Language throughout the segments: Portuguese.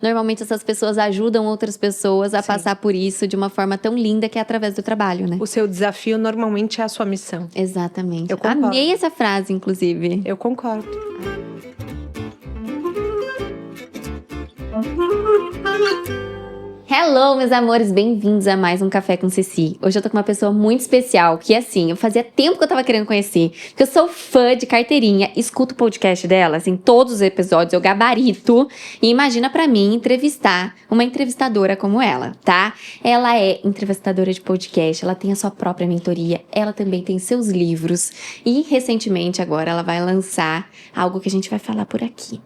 normalmente essas pessoas ajudam outras pessoas a passar por isso de uma forma tão linda que é através do trabalho, né? O seu desafio normalmente é a sua missão. Exatamente. Eu concordo. Amei essa frase, inclusive. Eu concordo. Hello, meus amores, bem-vindos a mais um Café com Ceci. Hoje eu tô com uma pessoa muito especial, que assim, eu fazia tempo que eu tava querendo conhecer, porque eu sou fã de carteirinha, escuto o podcast dela, assim, todos os episódios eu gabarito, e imagina pra mim entrevistar uma entrevistadora como ela, tá? Ela é entrevistadora de podcast, ela tem a sua própria mentoria, ela também tem seus livros, e recentemente agora ela vai lançar algo que a gente vai falar por aqui.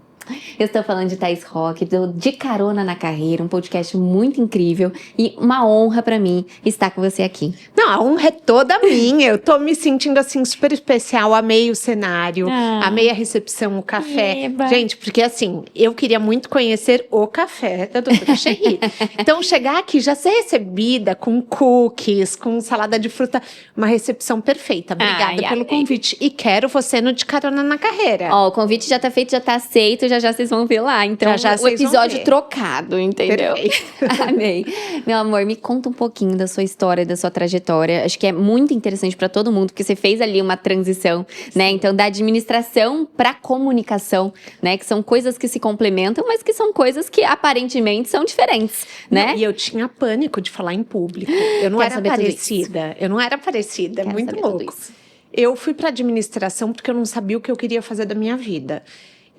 Eu estou falando de Thaís Roque, do De Carona na Carreira, um podcast muito incrível e uma honra pra mim estar com você aqui. Não, a honra é toda minha. Eu tô me sentindo assim super especial. Amei o cenário, amei a recepção, o café. Eba. Gente, porque assim, eu queria muito conhecer o café da doutora Cherry. Então, chegar aqui já ser recebida com cookies, com salada de fruta, uma recepção perfeita. Obrigada pelo convite. E quero você no De Carona na Carreira. Ó, o convite já tá feito, já tá aceito, já vocês vão ver lá. Então, Já o vocês vão episódio ver. trocado, entendeu? Perfeito. Amei. Meu amor, me conta um pouquinho da sua história, da sua trajetória. Acho que é muito interessante pra todo mundo, porque você fez ali uma transição, né? Então, da administração pra comunicação, né? Que são coisas que se complementam, mas que são coisas que aparentemente são diferentes, né? Não, e eu tinha pânico de falar em público. Eu não Quero era saber tudo parecida. Eu não era parecida. Quero Muito saber tudo louco. isso. Eu fui para administração porque eu não sabia o que eu queria fazer da minha vida.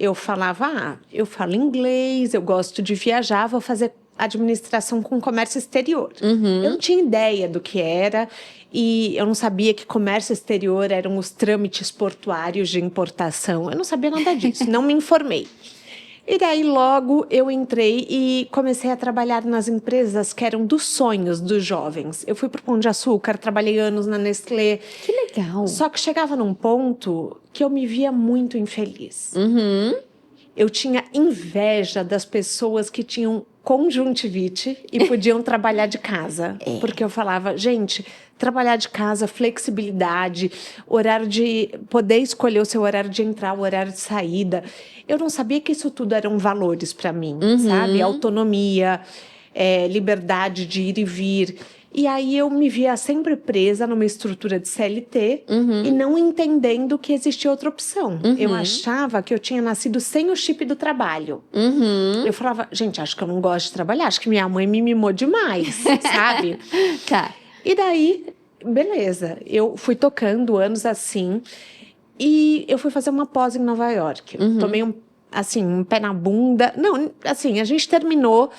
Eu falava, eu falo inglês, eu gosto de viajar, vou fazer administração com comércio exterior. Eu não tinha ideia do que era e eu não sabia que comércio exterior eram os trâmites portuários de importação. Eu não sabia nada disso, não me informei. E daí logo eu entrei e comecei a trabalhar nas empresas que eram dos sonhos dos jovens. Eu fui para o Pão de Açúcar, trabalhei anos na Nestlé. Que legal. Só que chegava num ponto que eu me via muito infeliz. Eu tinha inveja das pessoas que tinham conjuntivite e podiam trabalhar de casa. Porque eu falava, gente, trabalhar de casa, flexibilidade, horário de poder escolher o seu horário de entrar, o horário de saída. Eu não sabia que isso tudo eram valores para mim, sabe? Autonomia, liberdade de ir e vir. E aí eu me via sempre presa numa estrutura de CLT e não entendendo que existia outra opção. Eu achava que eu tinha nascido sem o chip do trabalho. Eu falava, gente, acho que eu não gosto de trabalhar, acho que minha mãe me mimou demais, sabe? Tá. E daí, beleza, eu fui tocando anos assim e eu fui fazer uma pós em Nova York. Tomei um pé na bunda. Não, assim, a gente terminou.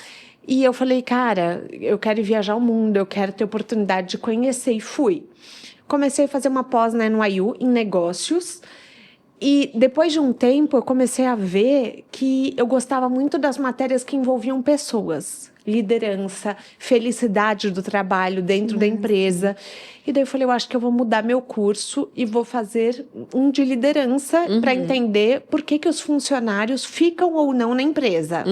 E eu falei, cara, eu quero viajar o mundo, eu quero ter oportunidade de conhecer. E fui. Comecei a fazer uma pós na NYU em negócios. E depois de um tempo, eu comecei a ver que eu gostava muito das matérias que envolviam pessoas. Liderança, felicidade do trabalho dentro da empresa. E daí eu falei, eu acho que eu vou mudar meu curso e vou fazer um de liderança para entender por que os funcionários ficam ou não na empresa.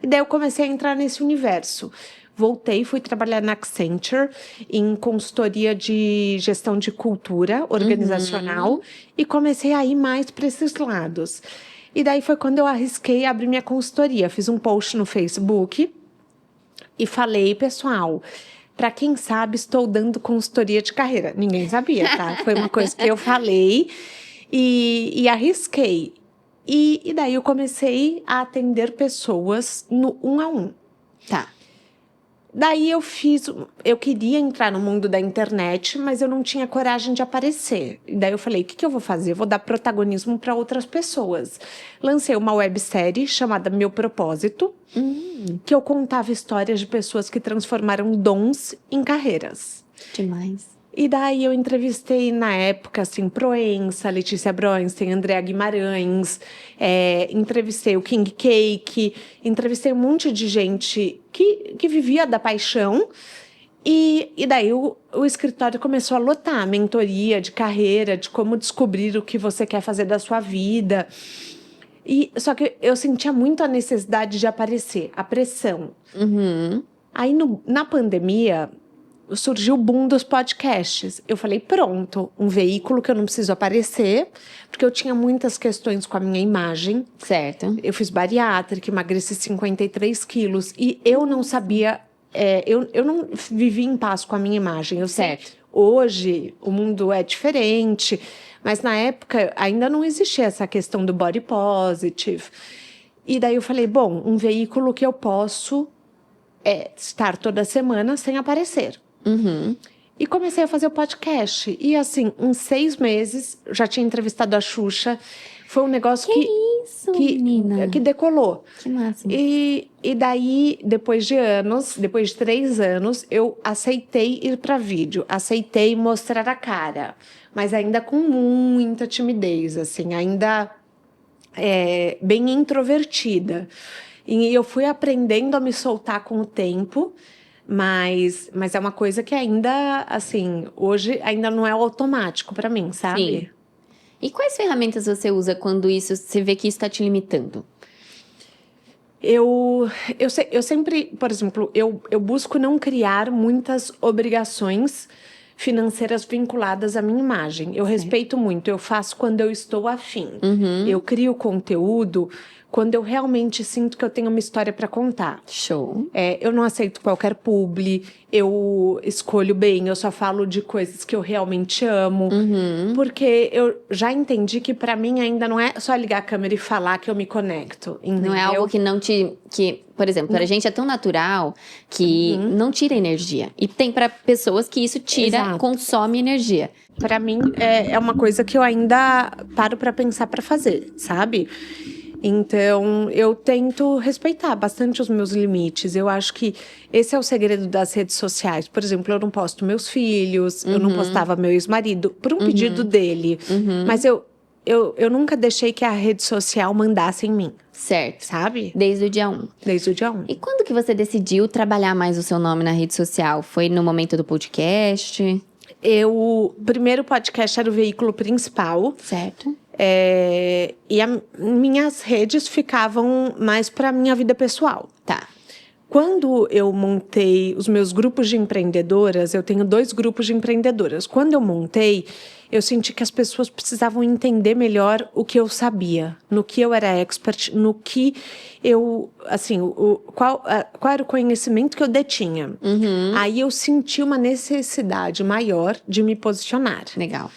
E daí eu comecei a entrar nesse universo. Voltei, fui trabalhar na Accenture em consultoria de gestão de cultura organizacional e comecei a ir mais para esses lados. E daí foi quando eu arrisquei abrir minha consultoria. Fiz um post no Facebook e falei, pessoal, para quem sabe, estou dando consultoria de carreira. Ninguém sabia, tá? Foi uma coisa que eu falei e arrisquei. E daí eu comecei a atender pessoas no 1-a-1. Tá. Daí eu queria entrar no mundo da internet, mas eu não tinha coragem de aparecer. E daí eu falei, o que eu vou fazer? Eu vou dar protagonismo para outras pessoas. Lancei uma websérie chamada Meu Propósito, que eu contava histórias de pessoas que transformaram dons em carreiras. Demais. E daí eu entrevistei, na época, assim, Proença, Letícia Bronstein, Andréa Guimarães, entrevistei o King Cake, entrevistei um monte de gente que vivia da paixão. E daí o escritório começou a lotar mentoria de carreira, de como descobrir o que você quer fazer da sua vida. Só que eu sentia muito a necessidade de aparecer, a pressão. Aí, na pandemia, surgiu o boom dos podcasts. Eu falei, pronto, um veículo que eu não preciso aparecer, porque eu tinha muitas questões com a minha imagem. Certo. Eu fiz bariátrica, emagreci 53 quilos e eu não sabia, eu não vivi em paz com a minha imagem. Eu sei, hoje o mundo é diferente, mas na época ainda não existia essa questão do body positive. E daí eu falei, bom, um veículo que eu posso estar toda semana sem aparecer. Uhum. E comecei a fazer o podcast. E assim, em 6 meses, já tinha entrevistado a Xuxa. Foi um negócio menina? que decolou. Que máximo. E daí, depois de 3 anos, eu aceitei ir para vídeo. Aceitei mostrar a cara. Mas ainda com muita timidez, assim. Ainda bem introvertida. E eu fui aprendendo a me soltar com o tempo. Mas é uma coisa que ainda, assim, hoje ainda não é automático para mim, sabe? Sim. E quais ferramentas você usa quando você vê que isso está te limitando? Eu sempre, por exemplo, eu busco não criar muitas obrigações financeiras vinculadas à minha imagem. Eu respeito muito, eu faço quando eu estou afim. Uhum. Eu crio conteúdo quando eu realmente sinto que eu tenho uma história para contar. Show. Eu não aceito qualquer publi, eu escolho bem, eu só falo de coisas que eu realmente amo. Uhum. Porque eu já entendi que para mim ainda não é só ligar a câmera e falar que eu me conecto. Entendeu? Não é algo que não te... por exemplo, para a gente é tão natural que não tira energia. E tem para pessoas que isso tira, Exato. consome energia. Para mim é uma coisa que eu ainda paro para pensar para fazer, sabe? Então, eu tento respeitar bastante os meus limites. Eu acho que esse é o segredo das redes sociais. Por exemplo, eu não posto meus filhos, eu não postava meu ex-marido, por um pedido dele. Mas eu nunca deixei que a rede social mandasse em mim. Certo. Sabe? Desde o dia 1. Desde o dia 1. E quando que você decidiu trabalhar mais o seu nome na rede social? Foi no momento do podcast? O primeiro podcast era o veículo principal. Certo. E minhas redes ficavam mais para minha vida pessoal. Tá. Quando eu montei os meus grupos de empreendedoras, eu tenho 2 grupos de empreendedoras. Quando eu montei, eu senti que as pessoas precisavam entender melhor o que eu sabia, no que eu era expert, no que eu, assim, qual era o conhecimento que eu detinha. Aí eu senti uma necessidade maior de me posicionar. Legal.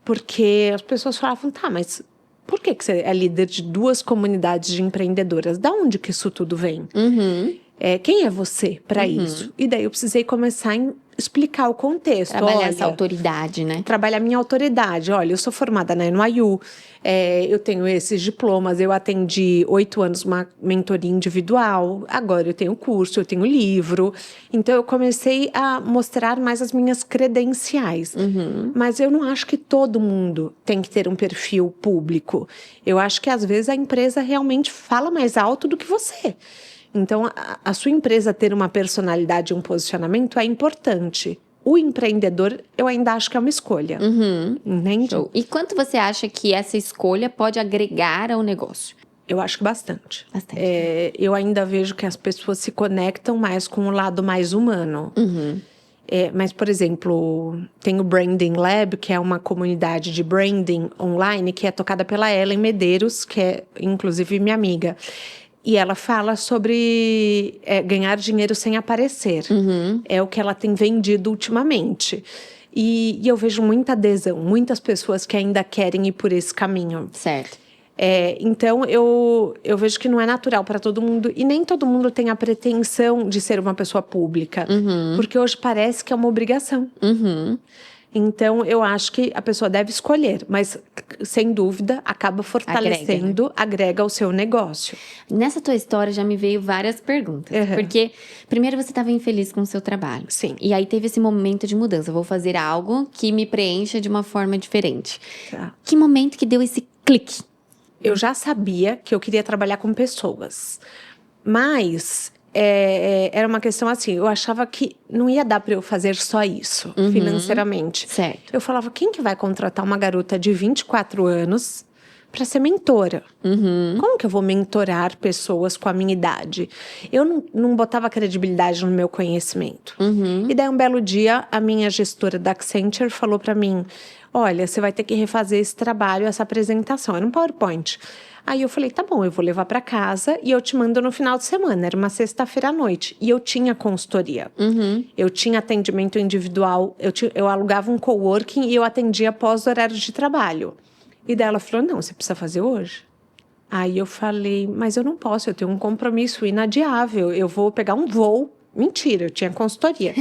Porque as pessoas falavam, tá, mas por que você é líder de 2 comunidades de empreendedoras? Da onde que isso tudo vem? Quem é você para isso? E daí eu precisei começar a explicar o contexto. Trabalhar essa autoridade, né? Trabalhar minha autoridade. Olha, eu sou formada na NYU, eu tenho esses diplomas, eu atendi 8 anos uma mentoria individual, agora eu tenho curso, eu tenho livro. Então, eu comecei a mostrar mais as minhas credenciais. Mas eu não acho que todo mundo tem que ter um perfil público. Eu acho que, às vezes, a empresa realmente fala mais alto do que você. Então, a sua empresa ter uma personalidade e um posicionamento é importante. O empreendedor, eu ainda acho que é uma escolha. Entende? Show. E quanto você acha que essa escolha pode agregar ao negócio? Eu acho que bastante. Bastante. Eu ainda vejo que as pessoas se conectam mais com o lado mais humano. Mas, por exemplo, tem o Branding Lab, que é uma comunidade de branding online, que é tocada pela Ellen Medeiros, que é, inclusive, minha amiga. E ela fala sobre ganhar dinheiro sem aparecer. É o que ela tem vendido ultimamente. E eu vejo muita adesão, muitas pessoas que ainda querem ir por esse caminho. Certo. Então, eu vejo que não é natural para todo mundo. E nem todo mundo tem a pretensão de ser uma pessoa pública. Porque hoje parece que é uma obrigação. Então, eu acho que a pessoa deve escolher, mas, sem dúvida, acaba fortalecendo, agrega ao seu negócio. Nessa tua história já me veio várias perguntas. Porque, primeiro, você estava infeliz com o seu trabalho. Sim. E aí teve esse momento de mudança. Vou fazer algo que me preencha de uma forma diferente. Tá. Que momento que deu esse clique? Eu já sabia que eu queria trabalhar com pessoas. Mas... era uma questão assim, eu achava que não ia dar para eu fazer só isso, financeiramente. Certo. Eu falava, quem que vai contratar uma garota de 24 anos para ser mentora. Como que eu vou mentorar pessoas com a minha idade? Eu não botava credibilidade no meu conhecimento. E daí, um belo dia, a minha gestora da Accenture falou para mim, olha, você vai ter que refazer esse trabalho, essa apresentação. Era um PowerPoint. Aí eu falei, tá bom, eu vou levar para casa e eu te mando no final de semana. Era uma sexta-feira à noite. E eu tinha consultoria. Eu tinha atendimento individual. Eu alugava um coworking e eu atendia após o horário de trabalho. E daí ela falou, não, você precisa fazer hoje. Aí eu falei, mas eu não posso, eu tenho um compromisso inadiável. Eu vou pegar um voo. Mentira, eu tinha consultoria.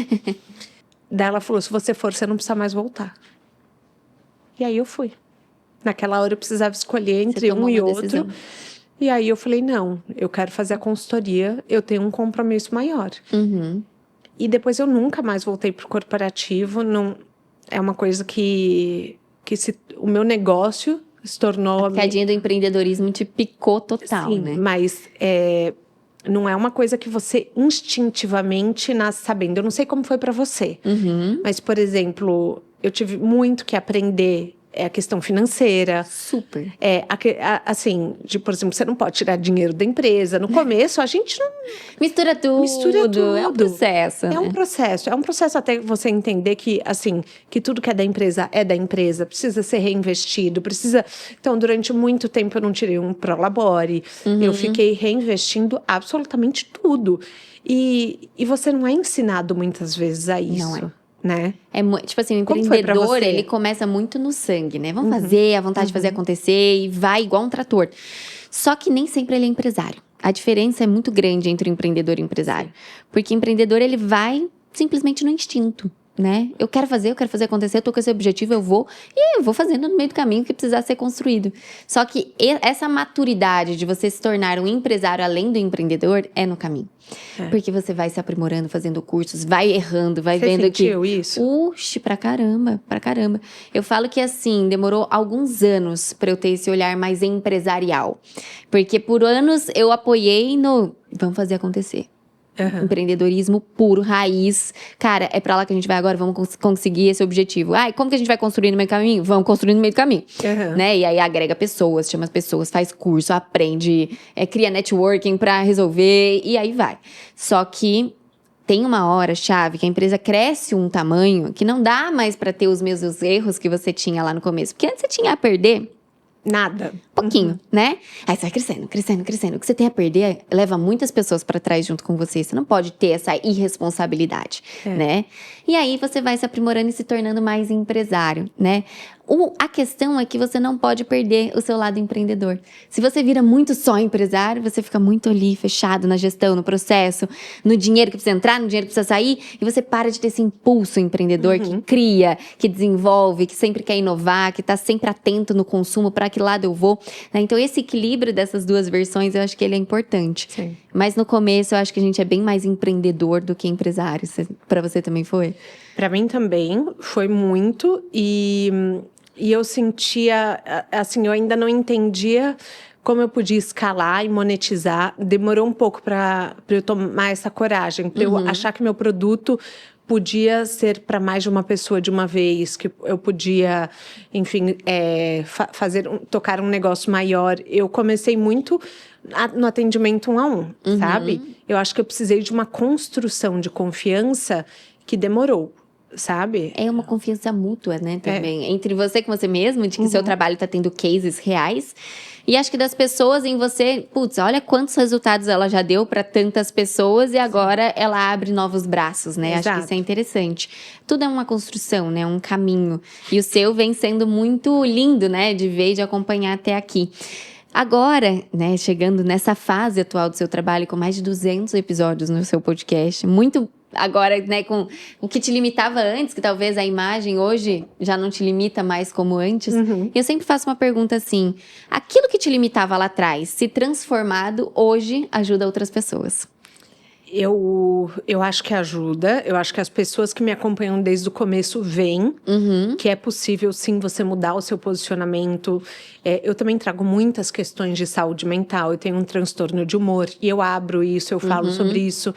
Daí ela falou, se você for, você não precisa mais voltar. E aí eu fui. Naquela hora eu precisava escolher entre um e outro. Decisão. E aí eu falei, não, eu quero fazer a consultoria, eu tenho um compromisso maior. E depois eu nunca mais voltei pro corporativo. Não, é uma coisa que o meu negócio se tornou... A quedinha do empreendedorismo te picou total, Sim, né? Mas não é uma coisa que você instintivamente nasce sabendo. Eu não sei como foi para você. Mas, por exemplo, eu tive muito que aprender a questão financeira. Super. Assim, por exemplo, você não pode tirar dinheiro da empresa. No começo, a gente não... Mistura tudo. É um processo, né? É um processo. É um processo até você entender que, assim, que tudo que é da empresa, precisa ser reinvestido, precisa... Então, durante muito tempo, eu não tirei um Prolabore. Eu fiquei reinvestindo absolutamente tudo. E você não é ensinado muitas vezes a isso. Não é. Né? Tipo assim, o empreendedor, ele começa muito no sangue, né? Vamos fazer, a vontade de fazer acontecer e vai igual um trator. Só que nem sempre ele é empresário. A diferença é muito grande entre o empreendedor e o empresário. Porque o empreendedor, ele vai simplesmente no instinto, né? Eu quero fazer acontecer, eu tô com esse objetivo, eu vou fazendo no meio do caminho que precisar ser construído. Só que essa maturidade de você se tornar um empresário além do empreendedor é no caminho. Porque você vai se aprimorando, fazendo cursos, vai errando, vai vendo que... Você sentiu isso? Uxe, pra caramba. Eu falo que assim, demorou alguns anos pra eu ter esse olhar mais empresarial. Porque por anos eu apoiei no... Vamos fazer acontecer. Empreendedorismo puro, raiz. Cara, é pra lá que a gente vai agora, vamos conseguir esse objetivo. E como que a gente vai construir no meio do caminho? Vamos construir no meio do caminho. Né? E aí agrega pessoas, chama as pessoas, faz curso, aprende, cria networking pra resolver, e aí vai. Só que tem uma hora-chave que a empresa cresce um tamanho que não dá mais pra ter os mesmos erros que você tinha lá no começo. Porque antes você tinha a perder... Nada. Pouquinho, né? Aí você vai crescendo. O que você tem a perder leva muitas pessoas pra trás junto com você. Você não pode ter essa irresponsabilidade, né? E aí você vai se aprimorando e se tornando mais empresário, né? A questão é que você não pode perder o seu lado empreendedor. Se você vira muito só empresário, você fica muito ali, fechado na gestão, no processo, no dinheiro que precisa entrar, no dinheiro que precisa sair, e você para de ter esse impulso empreendedor que cria, que desenvolve, que sempre quer inovar, que tá sempre atento no consumo, para que lado eu vou. Né? Então, esse equilíbrio dessas duas versões, eu acho que ele é importante. Sim. Mas no começo, eu acho que a gente é bem mais empreendedor do que empresário. Para você também foi? Para mim também foi muito, e eu sentia, assim, eu ainda não entendia como eu podia escalar e monetizar. Demorou um pouco para eu tomar essa coragem, para eu achar que meu produto podia ser para mais de uma pessoa de uma vez, que eu podia, enfim, tocar um negócio maior. Eu comecei muito no atendimento 1 a 1, sabe? Eu acho que eu precisei de uma construção de confiança que demorou. Sabe? É uma confiança mútua, né, também. Entre você com você mesmo, de que seu trabalho tá tendo cases reais. E acho que das pessoas em você, putz, olha quantos resultados ela já deu para tantas pessoas e agora ela abre novos braços, né? Exato. Acho que isso é interessante. Tudo é uma construção, né? Um caminho. E o seu vem sendo muito lindo, né? De ver e de acompanhar até aqui. Agora, né, chegando nessa fase atual do seu trabalho, com mais de 200 episódios no seu podcast, muito agora, né, com o que te limitava antes, que talvez a imagem hoje já não te limita mais como antes. Eu sempre faço uma pergunta assim, aquilo que te limitava lá atrás, se transformado, hoje ajuda outras pessoas? Eu acho que ajuda. Eu acho que as pessoas que me acompanham desde o começo veem que é possível, sim, você mudar o seu posicionamento. Eu também trago muitas questões de saúde mental. Eu tenho um transtorno de humor e eu abro isso, eu falo sobre isso.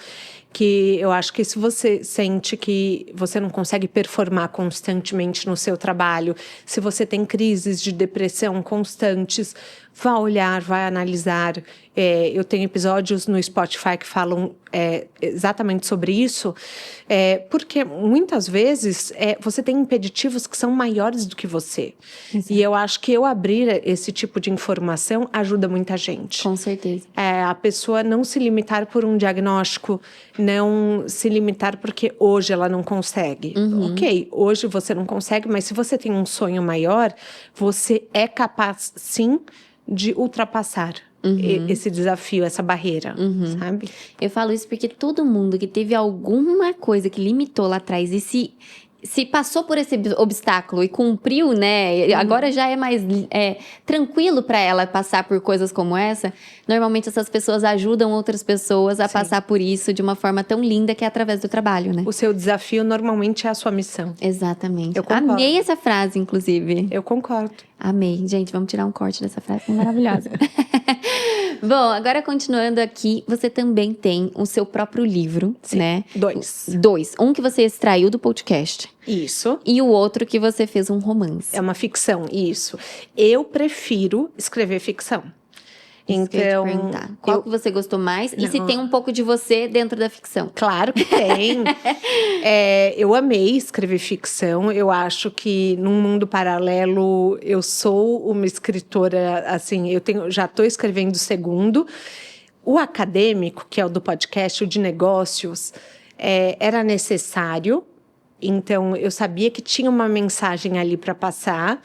que eu acho que se você sente que você não consegue performar constantemente no seu trabalho, se você tem crises de depressão constantes, vá olhar, vai analisar. Eu tenho episódios no Spotify que falam exatamente sobre isso, porque muitas vezes você tem impeditivos que são maiores do que você. Exato. E eu acho que eu abrir esse tipo de informação ajuda muita gente. Com certeza. A pessoa não se limitar por um diagnóstico, não se limitar porque hoje ela não consegue. Ok, hoje você não consegue, mas se você tem um sonho maior, você é capaz, sim, de ultrapassar esse desafio, essa barreira, sabe? Eu falo isso porque todo mundo que teve alguma coisa que limitou lá atrás e se passou por esse obstáculo e cumpriu, né? Agora já é mais tranquilo para ela passar por coisas como essa. Normalmente essas pessoas ajudam outras pessoas a passar por isso de uma forma tão linda que é através do trabalho, né? O seu desafio normalmente é a sua missão. Exatamente. Eu concordo. Amei essa frase, inclusive. Eu concordo. Amei. Gente, vamos tirar um corte dessa frase maravilhosa. Bom, agora continuando aqui, você também tem o seu próprio livro, né? Dois. Um que você extraiu do podcast. Isso. E o outro que você fez um romance. É uma ficção, isso. Eu prefiro escrever ficção. Então, que eu ia te perguntar. Qual que você gostou mais? E se tem um pouco de você dentro da ficção? Claro que tem. Eu amei escrever ficção. Eu acho que num mundo paralelo eu sou uma escritora, assim, já estou escrevendo o segundo. O acadêmico, que é o do podcast, o de negócios, era necessário. Então, eu sabia que tinha uma mensagem ali para passar.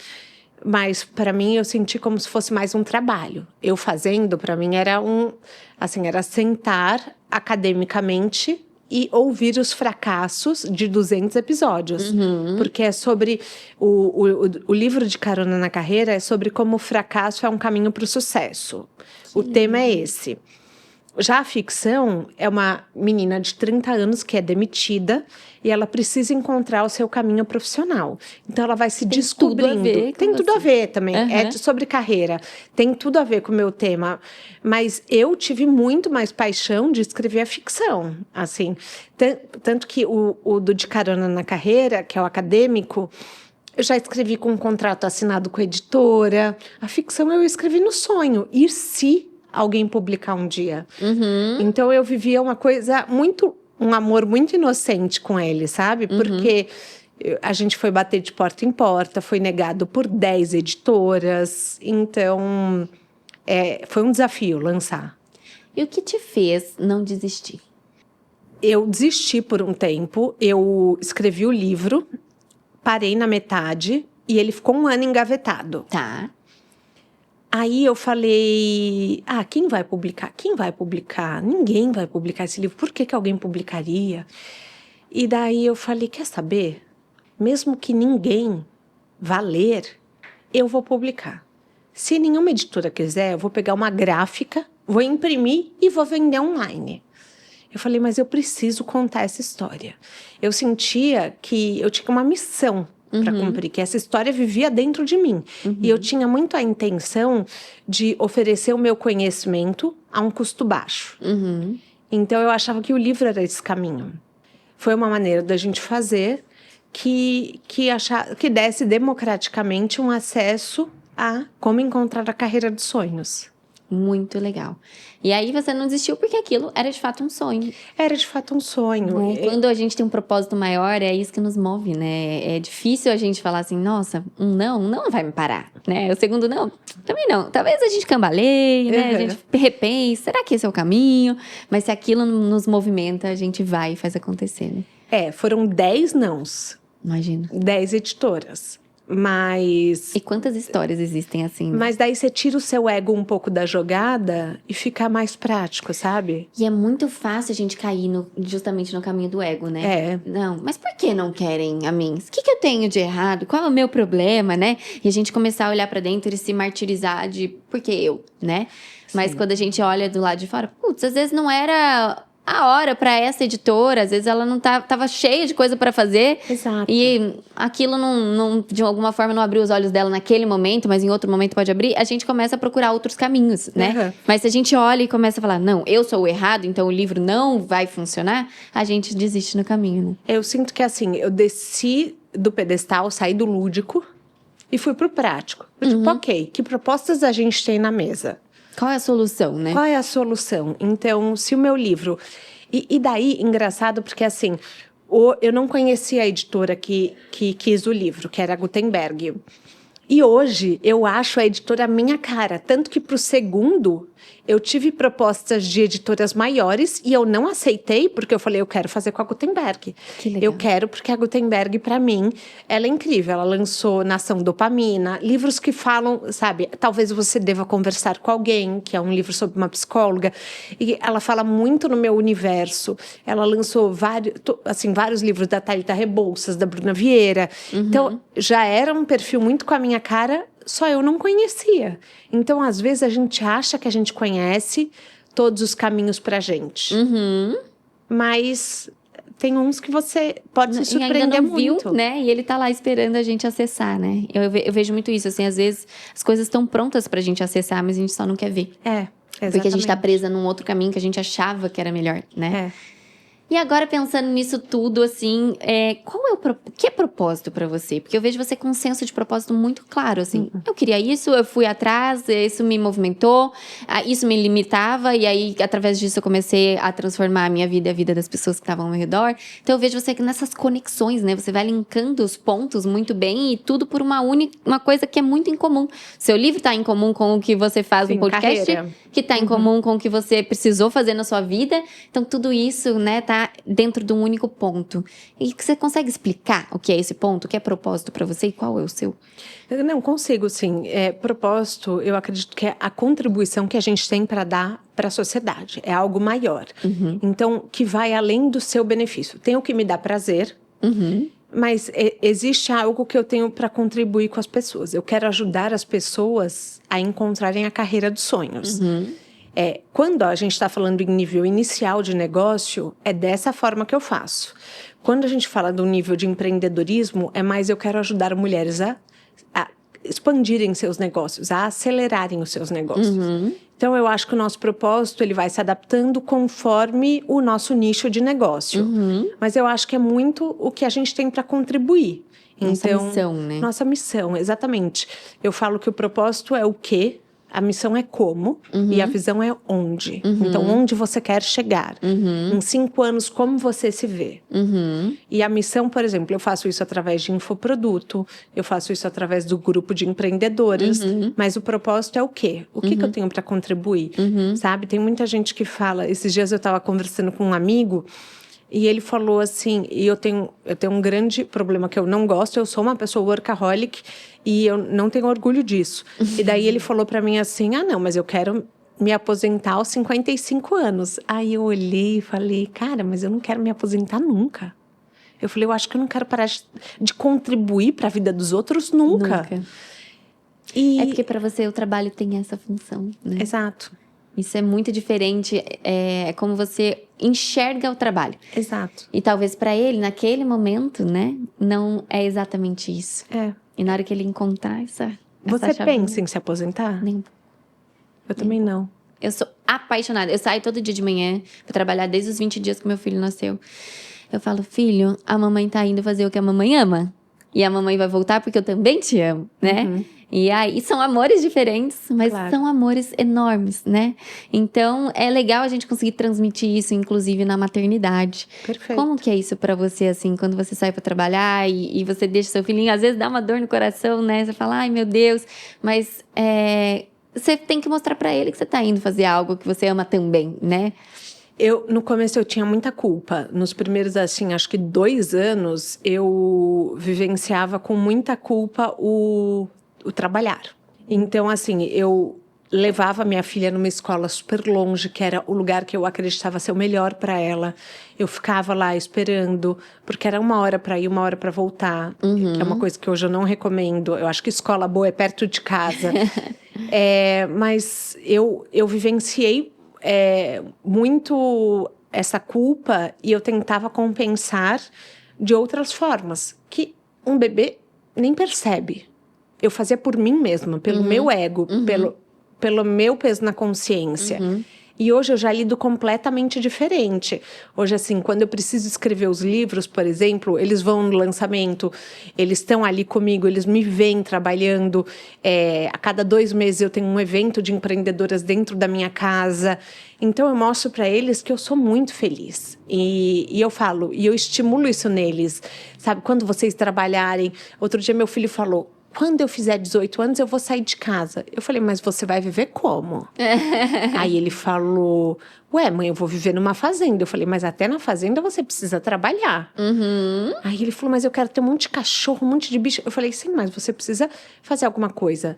Mas, para mim, eu senti como se fosse mais um trabalho. Eu fazendo, para mim, era era sentar academicamente e ouvir os fracassos de 200 episódios. Porque é sobre... O livro de Carona na Carreira é sobre como o fracasso é um caminho para o sucesso. O tema é esse. Já a ficção é uma menina de 30 anos que é demitida e ela precisa encontrar o seu caminho profissional. Então, ela vai se descobrindo. Tem tudo a ver também. É sobre carreira. Tem tudo a ver com o meu tema. Mas eu tive muito mais paixão de escrever a ficção. Assim, tanto que o do De Carona na Carreira, que é o acadêmico, eu já escrevi com um contrato assinado com a editora. A ficção eu escrevi no sonho. E se alguém publicar um dia. Então, eu vivia um amor muito inocente com ele, sabe? Porque a gente foi bater de porta em porta, foi negado por 10 editoras. Então, foi um desafio lançar. E o que te fez não desistir? Eu desisti por um tempo, eu escrevi o livro, parei na metade e ele ficou 1 ano engavetado. Tá. Aí eu falei, quem vai publicar? Quem vai publicar? Ninguém vai publicar esse livro. Por que alguém publicaria? E daí eu falei, quer saber? Mesmo que ninguém vá ler, eu vou publicar. Se nenhuma editora quiser, eu vou pegar uma gráfica, vou imprimir e vou vender online. Eu falei, mas eu preciso contar essa história. Eu sentia que eu tinha uma missão para cumprir, que essa história vivia dentro de mim. E eu tinha muito a intenção de oferecer o meu conhecimento a um custo baixo. Então, eu achava que o livro era esse caminho. Foi uma maneira da gente fazer que desse democraticamente um acesso a como encontrar a carreira dos sonhos. Muito legal. E aí você não desistiu porque aquilo era de fato um sonho. Era de fato um sonho. Quando a gente tem um propósito maior, é isso que nos move, né? É difícil a gente falar assim, nossa, um não vai me parar, né? O segundo não, também não. Talvez a gente cambaleie, né? A gente repense, será que esse é o caminho? Mas se aquilo nos movimenta, a gente vai e faz acontecer, né? Foram 10 nãos. Imagina. 10 editoras. Mas... E quantas histórias existem assim? Mas daí você tira o seu ego um pouco da jogada e fica mais prático, sabe? E é muito fácil a gente cair justamente no caminho do ego, né? Não, mas por que não querem a mim? O que eu tenho de errado? Qual é o meu problema, né? E a gente começar a olhar pra dentro e se martirizar de por que eu, né? Sim. Mas quando a gente olha do lado de fora, putz, às vezes não era a hora para essa editora, às vezes ela não tava cheia de coisa para fazer. Exato. E aquilo não, de alguma forma, não abriu os olhos dela naquele momento, mas em outro momento pode abrir. A gente começa a procurar outros caminhos, né? Uhum. Mas se a gente olha e começa a falar, não, eu sou o errado, então o livro não vai funcionar, a gente desiste no caminho, né? Eu sinto que, assim, eu desci do pedestal, saí do lúdico e fui pro prático. Tipo, ok, que propostas a gente tem na mesa? Qual é a solução, né? Qual é a solução? Então, se o meu livro... E daí, engraçado, porque assim, eu não conhecia a editora que quis o livro, que era a Gutenberg. E hoje, eu acho a editora minha cara. Tanto que pro segundo, eu tive propostas de editoras maiores e eu não aceitei, porque eu falei, eu quero fazer com a Gutenberg. Que legal. Eu quero porque a Gutenberg, para mim, ela é incrível. Ela lançou Nação Dopamina, livros que falam, sabe, talvez você deva conversar com alguém, que é um livro sobre uma psicóloga. E ela fala muito no meu universo. Ela lançou vários livros da Thalita Rebouças, da Bruna Vieira. Então, já era um perfil muito com a minha cara, só eu não conhecia. Então, às vezes, a gente acha que a gente conhece todos os caminhos pra gente. Mas tem uns que você pode se surpreender ainda não muito. viu, né? E ele tá lá esperando a gente acessar, né? Eu vejo muito isso, assim, às vezes as coisas estão prontas pra gente acessar, mas a gente só não quer ver. Exatamente. Porque a gente tá presa num outro caminho que a gente achava que era melhor, né? E agora, pensando nisso tudo, assim, qual é o que é propósito pra você? Porque eu vejo você com um senso de propósito muito claro, assim. Eu queria isso, eu fui atrás, isso me movimentou, isso me limitava, e aí, através disso, eu comecei a transformar a minha vida e a vida das pessoas que estavam ao meu redor. Então, eu vejo você nessas conexões, né? Você vai linkando os pontos muito bem, e tudo por uma coisa que é muito incomum. Seu livro tá em comum com o que você faz no podcast, carreira. Que tá em comum com o que você precisou fazer na sua vida. Então, tudo isso, né, tá dentro de um único ponto. E que você consegue explicar o que é esse ponto? O que é propósito para você e qual é o seu? Eu não consigo, sim. Propósito, eu acredito que é a contribuição que a gente tem para dar para a sociedade. É algo maior. Então, que vai além do seu benefício. Tem o que me dá prazer, mas existe algo que eu tenho para contribuir com as pessoas. Eu quero ajudar as pessoas a encontrarem a carreira dos sonhos. Quando a gente está falando em nível inicial de negócio, é dessa forma que eu faço. Quando a gente fala do nível de empreendedorismo, é mais eu quero ajudar mulheres a expandirem seus negócios, a acelerarem os seus negócios. Então, eu acho que o nosso propósito ele vai se adaptando conforme o nosso nicho de negócio. Mas eu acho que é muito o que a gente tem para contribuir. Nossa missão, né? Nossa missão, exatamente. Eu falo que o propósito é o quê? A missão é como e a visão é onde. Então, onde você quer chegar. Em 5 anos, como você se vê. E a missão, por exemplo, eu faço isso através de infoproduto, eu faço isso através do grupo de empreendedores, mas o propósito é o quê? O que eu tenho para contribuir? Sabe? Tem muita gente que fala... Esses dias eu estava conversando com um amigo e ele falou assim, e eu tenho um grande problema que eu não gosto, eu sou uma pessoa workaholic e eu não tenho orgulho disso. E daí ele falou para mim assim, não, mas eu quero me aposentar aos 55 anos. Aí eu olhei e falei, cara, mas eu não quero me aposentar nunca. Eu falei, eu acho que eu não quero parar de contribuir para a vida dos outros nunca. É porque para você o trabalho tem essa função, né? Exato. Isso é muito diferente, é como você enxerga o trabalho. Exato. E talvez para ele, naquele momento, né, não é exatamente isso. E na hora que ele encontrar essa Você chave, pensa em se aposentar? Nem. Eu também não. Eu sou apaixonada. Eu saio todo dia de manhã pra trabalhar desde os 20 dias que meu filho nasceu. Eu falo, filho, a mamãe tá indo fazer o que a mamãe ama. E a mamãe vai voltar porque eu também te amo, né? E aí são amores diferentes, mas são amores enormes, né? Então, é legal a gente conseguir transmitir isso, inclusive, na maternidade. Perfeito. Como que é isso pra você, assim, quando você sai pra trabalhar e você deixa seu filhinho? Às vezes dá uma dor no coração, né? Você fala, ai, meu Deus. Mas você tem que mostrar pra ele que você tá indo fazer algo que você ama também, né? No começo eu tinha muita culpa. Nos primeiros, assim, acho que 2 anos, eu vivenciava com muita culpa o trabalhar. Então, assim, eu levava minha filha numa escola super longe, que era o lugar que eu acreditava ser o melhor para ela. Eu ficava lá esperando, porque era 1 hora para ir, 1 hora para voltar, que é uma coisa que hoje eu não recomendo. Eu acho que escola boa é perto de casa. Mas eu vivenciei muito essa culpa e eu tentava compensar de outras formas, que um bebê nem percebe. Eu fazia por mim mesma, pelo meu ego, pelo meu peso na consciência. E hoje eu já lido completamente diferente. Hoje, assim, quando eu preciso escrever os livros, por exemplo, eles vão no lançamento, eles estão ali comigo, eles me veem trabalhando. A cada 2 meses eu tenho um evento de empreendedoras dentro da minha casa. Então, eu mostro para eles que eu sou muito feliz. E eu falo, e eu estimulo isso neles. Sabe, quando vocês trabalharem... Outro dia, meu filho falou... Quando eu fizer 18 anos, eu vou sair de casa. Eu falei, mas você vai viver como? Aí ele falou, ué, mãe, eu vou viver numa fazenda. Eu falei, mas até na fazenda você precisa trabalhar. Aí ele falou, mas eu quero ter um monte de cachorro, um monte de bicho. Eu falei, sim, mas você precisa fazer alguma coisa.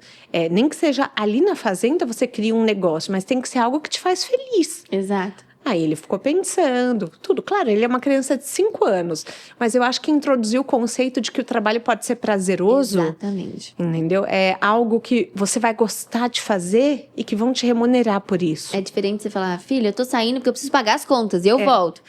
Nem que seja ali na fazenda, você cria um negócio, mas tem que ser algo que te faz feliz. Exato. Aí ele ficou pensando, tudo. Claro, ele é uma criança de 5 anos, mas eu acho que introduziu o conceito de que o trabalho pode ser prazeroso. Exatamente. Entendeu? É algo que você vai gostar de fazer e que vão te remunerar por isso. É diferente você falar, filha, eu tô saindo porque eu preciso pagar as contas e eu volto.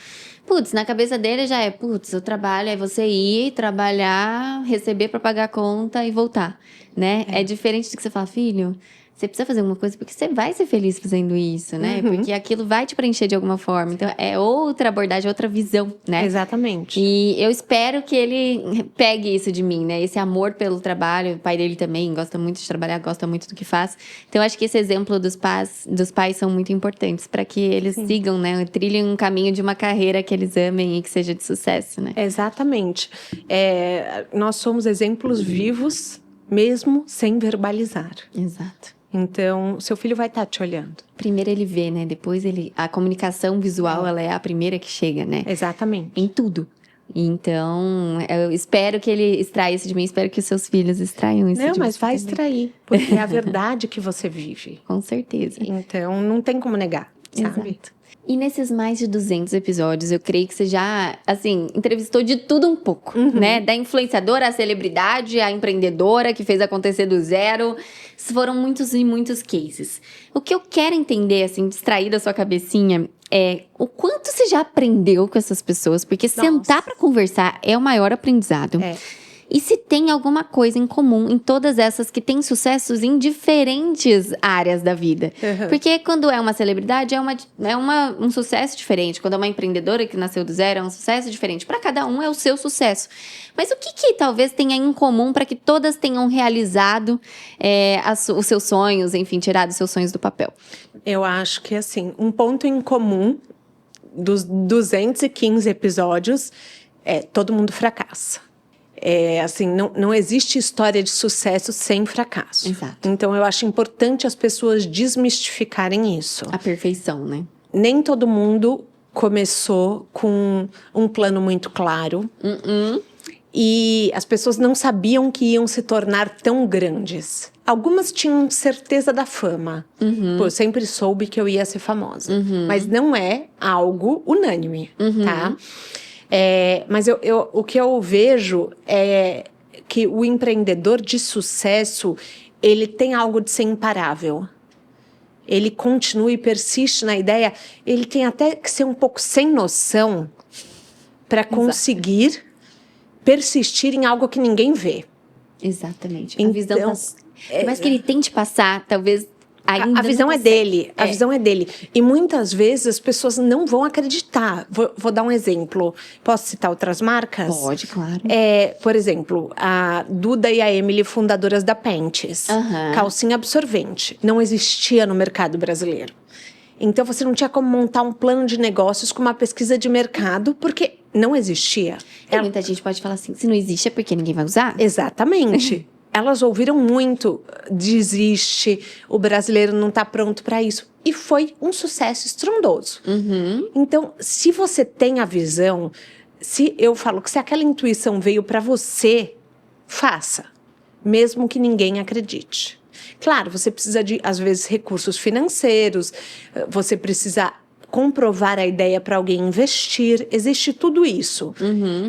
Putz, na cabeça dele já é, o trabalho é você ir, trabalhar, receber pra pagar a conta e voltar, né? É diferente do que você fala, filho... Você precisa fazer alguma coisa porque você vai ser feliz fazendo isso, né? Porque aquilo vai te preencher de alguma forma. Então, é outra abordagem, outra visão, né? Exatamente. E eu espero que ele pegue isso de mim, né? Esse amor pelo trabalho. O pai dele também gosta muito de trabalhar, gosta muito do que faz. Então, eu acho que esse exemplo dos pais são muito importantes para que eles sigam, né? Trilhem um caminho de uma carreira que eles amem e que seja de sucesso, né? Exatamente. Nós somos exemplos vivos, mesmo sem verbalizar. Exato. Então, seu filho vai estar te olhando. Primeiro ele vê, né? Depois a comunicação visual, ela é a primeira que chega, né? Exatamente. Em tudo. Então, eu espero que ele extraia isso de mim, espero que os seus filhos extraiam isso de mim. Não, mas vai extrair, porque é a verdade que você vive. Com certeza. Então, não tem como negar, sabe? Exato. E nesses mais de 200 episódios, eu creio que você já, assim, entrevistou de tudo um pouco, né? Da influenciadora, à celebridade, à empreendedora que fez acontecer do zero. Foram muitos e muitos cases. O que eu quero entender, assim, distrair da sua cabecinha, é o quanto você já aprendeu com essas pessoas. Porque sentar pra conversar é o maior aprendizado. E se tem alguma coisa em comum em todas essas que têm sucessos em diferentes áreas da vida. Porque quando é uma celebridade, um sucesso diferente. Quando é uma empreendedora que nasceu do zero, é um sucesso diferente. Para cada um é o seu sucesso. Mas o que talvez tenha em comum para que todas tenham realizado os seus sonhos, enfim, tirado os seus sonhos do papel? Eu acho que, assim, um ponto em comum dos 215 episódios é todo mundo fracassa. Assim, não existe história de sucesso sem fracasso. Exato. Então, eu acho importante as pessoas desmistificarem isso. A perfeição, né? Nem todo mundo começou com um plano muito claro. E as pessoas não sabiam que iam se tornar tão grandes. Algumas tinham certeza da fama. Pô, eu sempre soube que eu ia ser famosa. Mas não é algo unânime, tá? Mas o que eu vejo é que o empreendedor de sucesso, ele tem algo de ser imparável. Ele continua e persiste na ideia. Ele tem até que ser um pouco sem noção para conseguir persistir em algo que ninguém vê. Exatamente. Então, a visão por mais que ele tente passar, talvez... A visão é dele, a visão é dele. E muitas vezes as pessoas não vão acreditar. Vou dar um exemplo. Posso citar outras marcas? Pode, claro. Por exemplo, a Duda e a Emily, fundadoras da Pentes. Calcinha absorvente. Não existia no mercado brasileiro. Então, você não tinha como montar um plano de negócios com uma pesquisa de mercado, porque não existia. Muita gente pode falar assim, se não existe é porque ninguém vai usar? Exatamente. Elas ouviram muito, desiste, o brasileiro não está pronto para isso. E foi um sucesso estrondoso. Então, se você tem a visão, eu falo que se aquela intuição veio para você, faça, mesmo que ninguém acredite. Claro, você precisa de, às vezes, recursos financeiros, você precisa comprovar a ideia para alguém investir, existe tudo isso.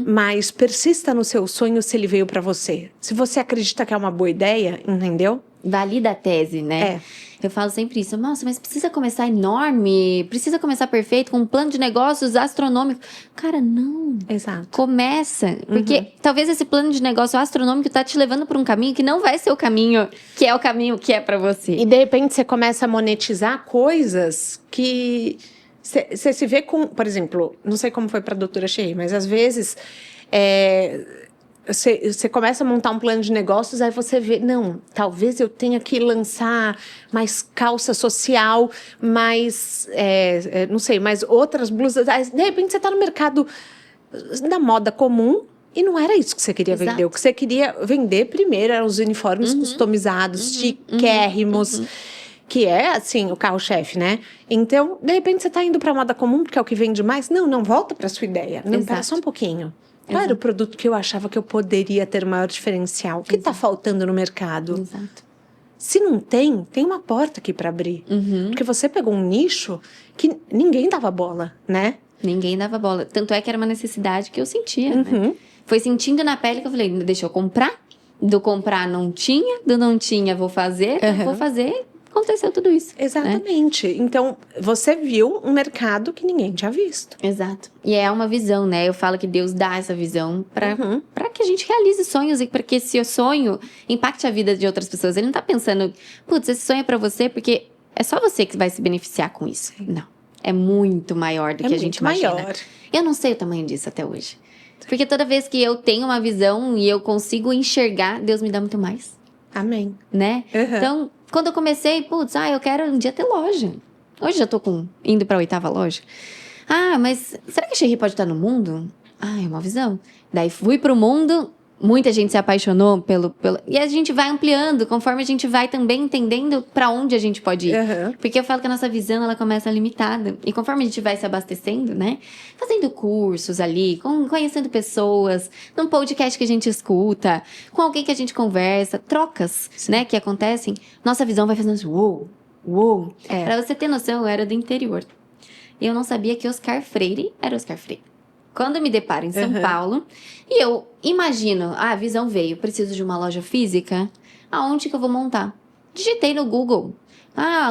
Mas persista no seu sonho se ele veio para você. Se você acredita que é uma boa ideia, entendeu? Valida a tese, né? Eu falo sempre isso. Nossa, mas precisa começar enorme, precisa começar perfeito, com um plano de negócios astronômico. Cara, não. Exato. Começa. Porque talvez esse plano de negócio astronômico tá te levando por um caminho que não vai ser o caminho que é pra você. E de repente você começa a monetizar coisas que você se vê com... Por exemplo, não sei como foi pra doutora Shea, mas às vezes... Você começa a montar um plano de negócios, aí você vê, não, talvez eu tenha que lançar mais calça social, mais, não sei, mais outras blusas. Aí, de repente você está no mercado da moda comum e não era isso que você queria vender. O que você queria vender primeiro eram os uniformes customizados, chiquérrimos, que é, assim, o carro-chefe, né? Então, de repente você está indo para a moda comum porque é o que vende mais. Não, volta para sua ideia. Não, pera só um pouquinho. Qual era o produto que eu achava que eu poderia ter maior diferencial? O que está faltando no mercado? Exato. Se não tem uma porta aqui para abrir. Porque você pegou um nicho que ninguém dava bola, né? Ninguém dava bola. Tanto é que era uma necessidade que eu sentia, né? Foi sentindo na pele que eu falei, deixa eu comprar. Do comprar não tinha, do não tinha vou fazer, vou fazer. Aconteceu tudo isso. Exatamente. Né? Então, você viu um mercado que ninguém tinha visto. Exato. E é uma visão, né? Eu falo que Deus dá essa visão para que a gente realize sonhos e para que esse sonho impacte a vida de outras pessoas. Ele não tá pensando, putz, esse sonho é para você porque é só você que vai se beneficiar com isso. Não. É muito maior do que a gente imagina. Maior. Eu não sei o tamanho disso até hoje. Porque toda vez que eu tenho uma visão e eu consigo enxergar, Deus me dá muito mais. Amém. Né? Então, quando eu comecei, eu quero um dia ter loja. Hoje já tô indo pra 8ª loja. Mas será que a Shea pode estar no mundo? É uma visão. Daí fui pro mundo, muita gente se apaixonou pelo... E a gente vai ampliando, conforme a gente vai também entendendo pra onde a gente pode ir. Porque eu falo que a nossa visão, ela começa limitada. E conforme a gente vai se abastecendo, né? Fazendo cursos ali, conhecendo pessoas, num podcast que a gente escuta, com alguém que a gente conversa, trocas, né? Que acontecem. Nossa visão vai fazendo assim, uou. Pra você ter noção, eu era do interior. E eu não sabia que Oscar Freire era Oscar Freire. Quando eu me deparo em São Paulo, e eu imagino, a visão veio, preciso de uma loja física, aonde que eu vou montar? Digitei no Google,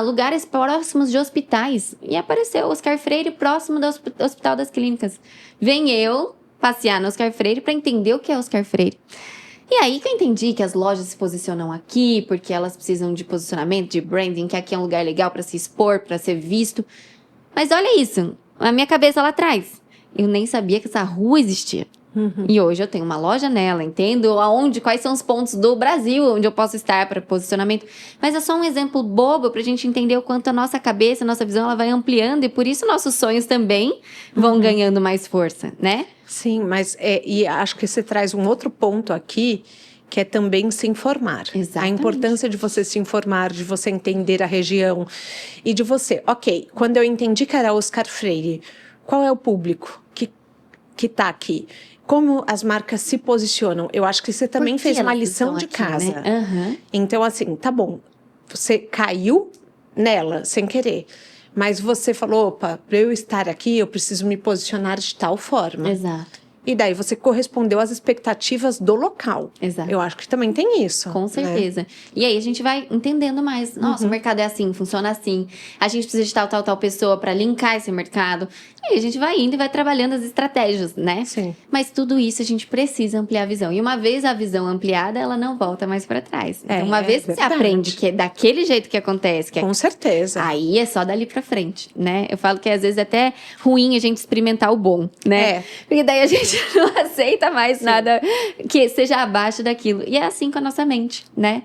lugares próximos de hospitais, e apareceu Oscar Freire próximo do Hospital das Clínicas. Vem eu passear no Oscar Freire para entender o que é Oscar Freire. E aí que eu entendi que as lojas se posicionam aqui, porque elas precisam de posicionamento, de branding, que aqui é um lugar legal para se expor, para ser visto. Mas olha isso, a minha cabeça lá atrás. Eu nem sabia que essa rua existia. E hoje eu tenho uma loja nela, entendo quais são os pontos do Brasil onde eu posso estar para posicionamento. Mas é só um exemplo bobo para a gente entender o quanto a nossa cabeça, a nossa visão, ela vai ampliando e por isso nossos sonhos também vão ganhando mais força, né? Sim, mas e acho que você traz um outro ponto aqui, que é também se informar. Exatamente. A importância de você se informar, de você entender a região e de você. Ok, quando eu entendi que era Oscar Freire, qual é o público que tá aqui? Como as marcas se posicionam? Eu acho que você também fez uma lição de casa. Né? Então, assim, tá bom. Você caiu nela sem querer. Mas você falou, opa, para eu estar aqui, eu preciso me posicionar de tal forma. Exato. E daí você correspondeu às expectativas do local. Exato. Eu acho que também tem isso. Com certeza. Né? E aí a gente vai entendendo mais. Nossa, o mercado é assim, funciona assim. A gente precisa de tal pessoa para linkar esse mercado. E aí a gente vai indo e vai trabalhando as estratégias, né? Sim. Mas tudo isso a gente precisa ampliar a visão. E uma vez a visão ampliada, ela não volta mais para trás. Então, uma vez que você aprende que é daquele jeito que acontece... Com certeza. Aí é só dali para frente, né? Eu falo que às vezes é até ruim a gente experimentar o bom, né? Porque daí a gente não aceita mais nada que seja abaixo daquilo. E é assim com a nossa mente, né?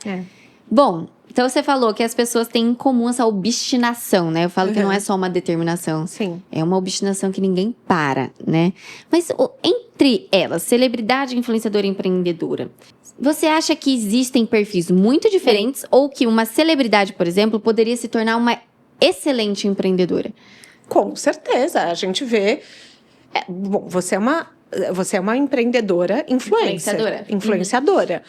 Bom, então você falou que as pessoas têm em comum essa obstinação, né? Eu falo que não é só uma determinação. Sim. É uma obstinação que ninguém para, né? Mas entre elas, celebridade, influenciadora e empreendedora, você acha que existem perfis muito diferentes ou que uma celebridade, por exemplo, poderia se tornar uma excelente empreendedora? Com certeza. A gente vê... bom, você é uma empreendedora influenciadora.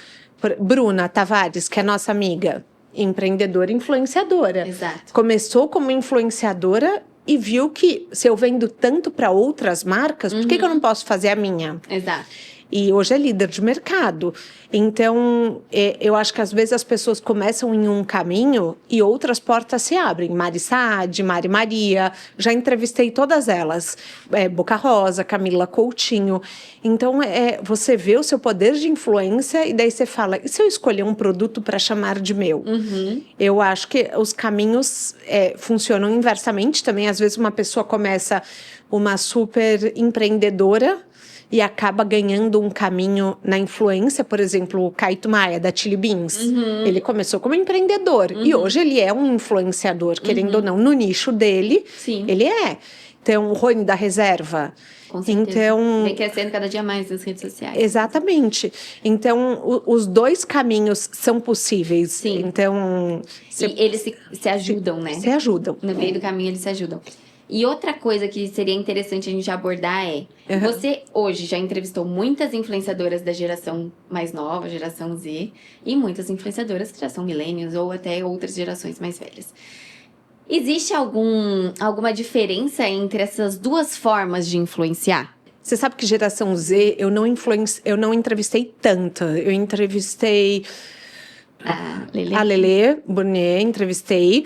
Bruna Tavares, que é nossa amiga, empreendedora influenciadora. Exato. Começou como influenciadora e viu que se eu vendo tanto para outras marcas, por que eu não posso fazer a minha? Exato. E hoje é líder de mercado. Então, eu acho que às vezes as pessoas começam em um caminho e outras portas se abrem. Mari Saad, Mari Maria, já entrevistei todas elas. Boca Rosa, Camila Coutinho. Então, você vê o seu poder de influência e daí você fala, e se eu escolher um produto para chamar de meu? Eu acho que os caminhos funcionam inversamente também. Às vezes uma pessoa começa uma super empreendedora e acaba ganhando um caminho na influência, por exemplo, o Caíto Maia, da Chili Beans. Ele começou como empreendedor e hoje ele é um influenciador, querendo ou não, no nicho dele, ele é. Então, o Rony da Reserva. Com certeza. Então, vem crescendo cada dia mais nas redes sociais. Exatamente. Então, os dois caminhos são possíveis. Sim. Então, e eles se ajudam, né? Se ajudam. No meio do caminho, eles se ajudam. E outra coisa que seria interessante a gente abordar você hoje já entrevistou muitas influenciadoras da geração mais nova, geração Z, e muitas influenciadoras que já são millennials ou até outras gerações mais velhas. Existe alguma diferença entre essas duas formas de influenciar? Você sabe que geração Z, eu não entrevistei tanto. Eu entrevistei a Lelê Burnier, entrevistei.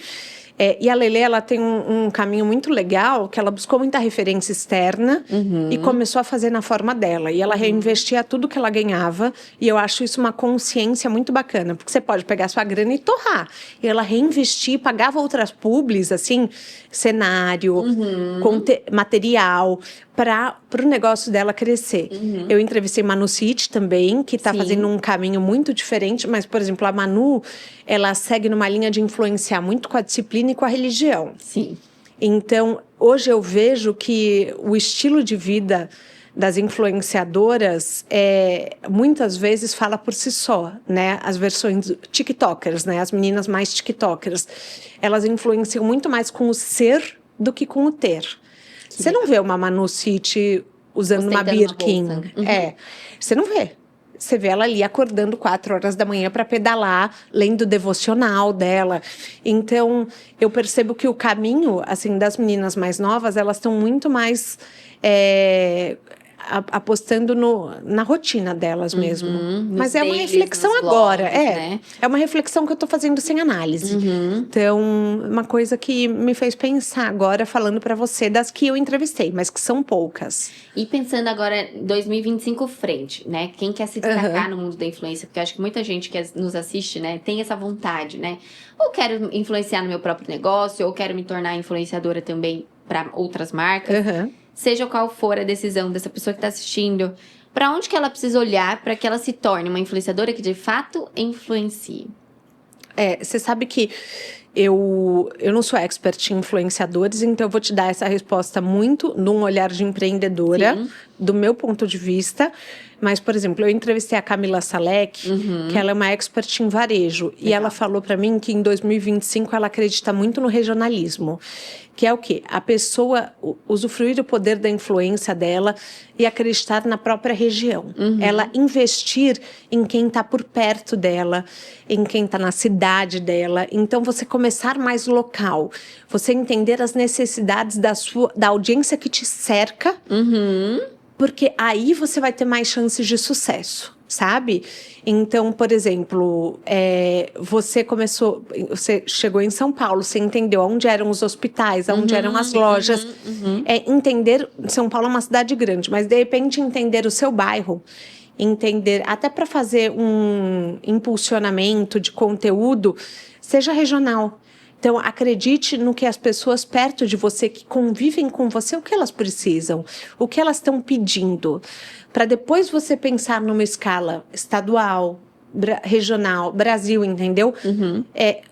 E a Lelê, ela tem um caminho muito legal, que ela buscou muita referência externa e começou a fazer na forma dela. E ela reinvestia tudo que ela ganhava. E eu acho isso uma consciência muito bacana, porque você pode pegar sua grana e torrar. E ela reinvestia, pagava outras publis, assim, cenário, material, para o negócio dela crescer. Eu entrevistei Manu City também, que está fazendo um caminho muito diferente, mas, por exemplo, a Manu, ela segue numa linha de influenciar muito com a disciplina e com a religião. Sim. Então, hoje eu vejo que o estilo de vida das influenciadoras muitas vezes fala por si só, né? As versões tiktokers, né? As meninas mais tiktokers, elas influenciam muito mais com o ser do que com o ter. Você não vê uma Manu City usando uma Birkin. Você não vê. Você vê ela ali acordando 4 horas da manhã para pedalar, lendo o devocional dela. Então, eu percebo que o caminho, assim, das meninas mais novas, elas estão muito mais apostando na rotina delas mesmo. Mas é uma reflexão agora. Né? É uma reflexão que eu tô fazendo sem análise. Então, uma coisa que me fez pensar agora, falando para você, das que eu entrevistei, mas que são poucas. E pensando agora, 2025 frente, né? Quem quer se destacar no mundo da influência? Porque eu acho que muita gente que nos assiste, né, tem essa vontade, né? Ou quero influenciar no meu próprio negócio, ou quero me tornar influenciadora também para outras marcas. Seja qual for a decisão dessa pessoa que está assistindo, para onde que ela precisa olhar para que ela se torne uma influenciadora que de fato influencie? Você sabe que eu não sou expert em influenciadores, então eu vou te dar essa resposta muito num olhar de empreendedora, do meu ponto de vista. Mas, por exemplo, eu entrevistei a Camila Salek, que ela é uma expert em varejo. Legal. E ela falou para mim que em 2025 ela acredita muito no regionalismo. Que é o quê? A pessoa usufruir do poder da influência dela e acreditar na própria região. Ela investir em quem está por perto dela, em quem está na cidade dela. Então, você começar mais local. Você entender as necessidades da audiência que te cerca. Porque aí você vai ter mais chances de sucesso, sabe? Então, por exemplo, você chegou em São Paulo, você entendeu onde eram os hospitais, onde eram as lojas. Entender, São Paulo é uma cidade grande, mas de repente entender o seu bairro, entender, até para fazer um impulsionamento de conteúdo, seja regional. Então, acredite no que as pessoas perto de você, que convivem com você, o que elas precisam, o que elas estão pedindo. Para depois você pensar numa escala estadual, regional, Brasil, entendeu?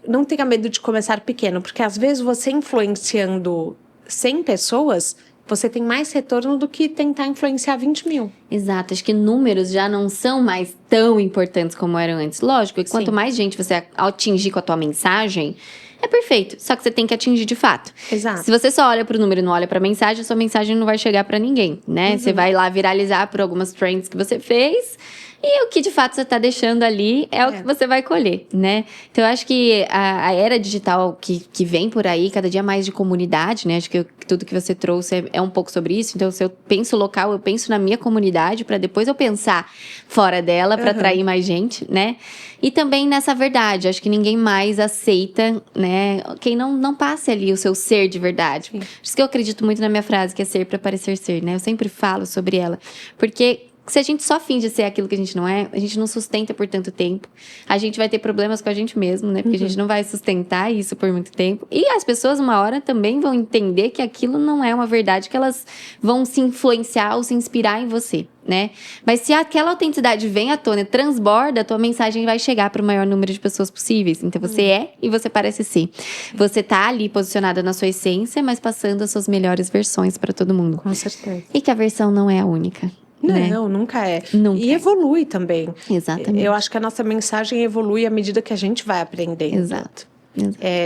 Não tenha medo de começar pequeno, porque às vezes você influenciando 100 pessoas, você tem mais retorno do que tentar influenciar 20 mil. Exato, acho que números já não são mais tão importantes como eram antes. Lógico, que quanto mais gente você atingir com a tua mensagem, é perfeito, só que você tem que atingir de fato. Exato. Se você só olha pro número e não olha pra mensagem, a sua mensagem não vai chegar pra ninguém, né? Você vai lá viralizar por algumas trends que você fez, E o que de fato você está deixando ali é o que você vai colher, né? Então eu acho que a era digital que vem por aí, cada dia mais de comunidade, né? Acho que tudo que você trouxe é um pouco sobre isso. Então, se eu penso local, eu penso na minha comunidade, para depois eu pensar fora dela, para atrair mais gente, né? E também nessa verdade, acho que ninguém mais aceita, né? Quem não passe ali o seu ser de verdade. Por isso que eu acredito muito na minha frase, que é ser para parecer ser, né? Eu sempre falo sobre ela. Porque se a gente só finge ser aquilo que a gente não é, a gente não sustenta por tanto tempo. A gente vai ter problemas com a gente mesmo, né? Porque a gente não vai sustentar isso por muito tempo. E as pessoas, uma hora, também vão entender que aquilo não é uma verdade, que elas vão se influenciar ou se inspirar em você, né? Mas se aquela autenticidade vem à tona e transborda, a tua mensagem vai chegar para o maior número de pessoas possíveis. Então, você é e você parece ser. Você tá ali posicionada na sua essência, mas passando as suas melhores versões para todo mundo. Com certeza. E que a versão não é a única. Não, né? Nunca é. Nunca. E evolui também. Exatamente. Eu acho que a nossa mensagem evolui à medida que a gente vai aprendendo. Exato.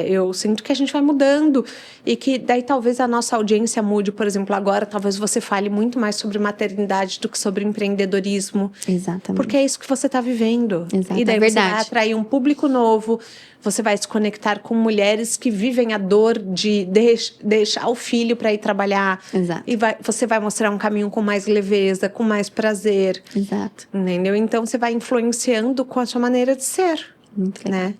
Eu sinto que a gente vai mudando e que daí talvez a nossa audiência mude. Por exemplo, agora talvez você fale muito mais sobre maternidade do que sobre empreendedorismo. Exatamente. Porque é isso que você está vivendo. Exato, e daí você vai atrair um público novo, você vai se conectar com mulheres que vivem a dor de deixar o filho para ir trabalhar. Exato. E você vai mostrar um caminho com mais leveza, com mais prazer. Exato. Entendeu? Então você vai influenciando com a sua maneira de ser. Muito legal. Né?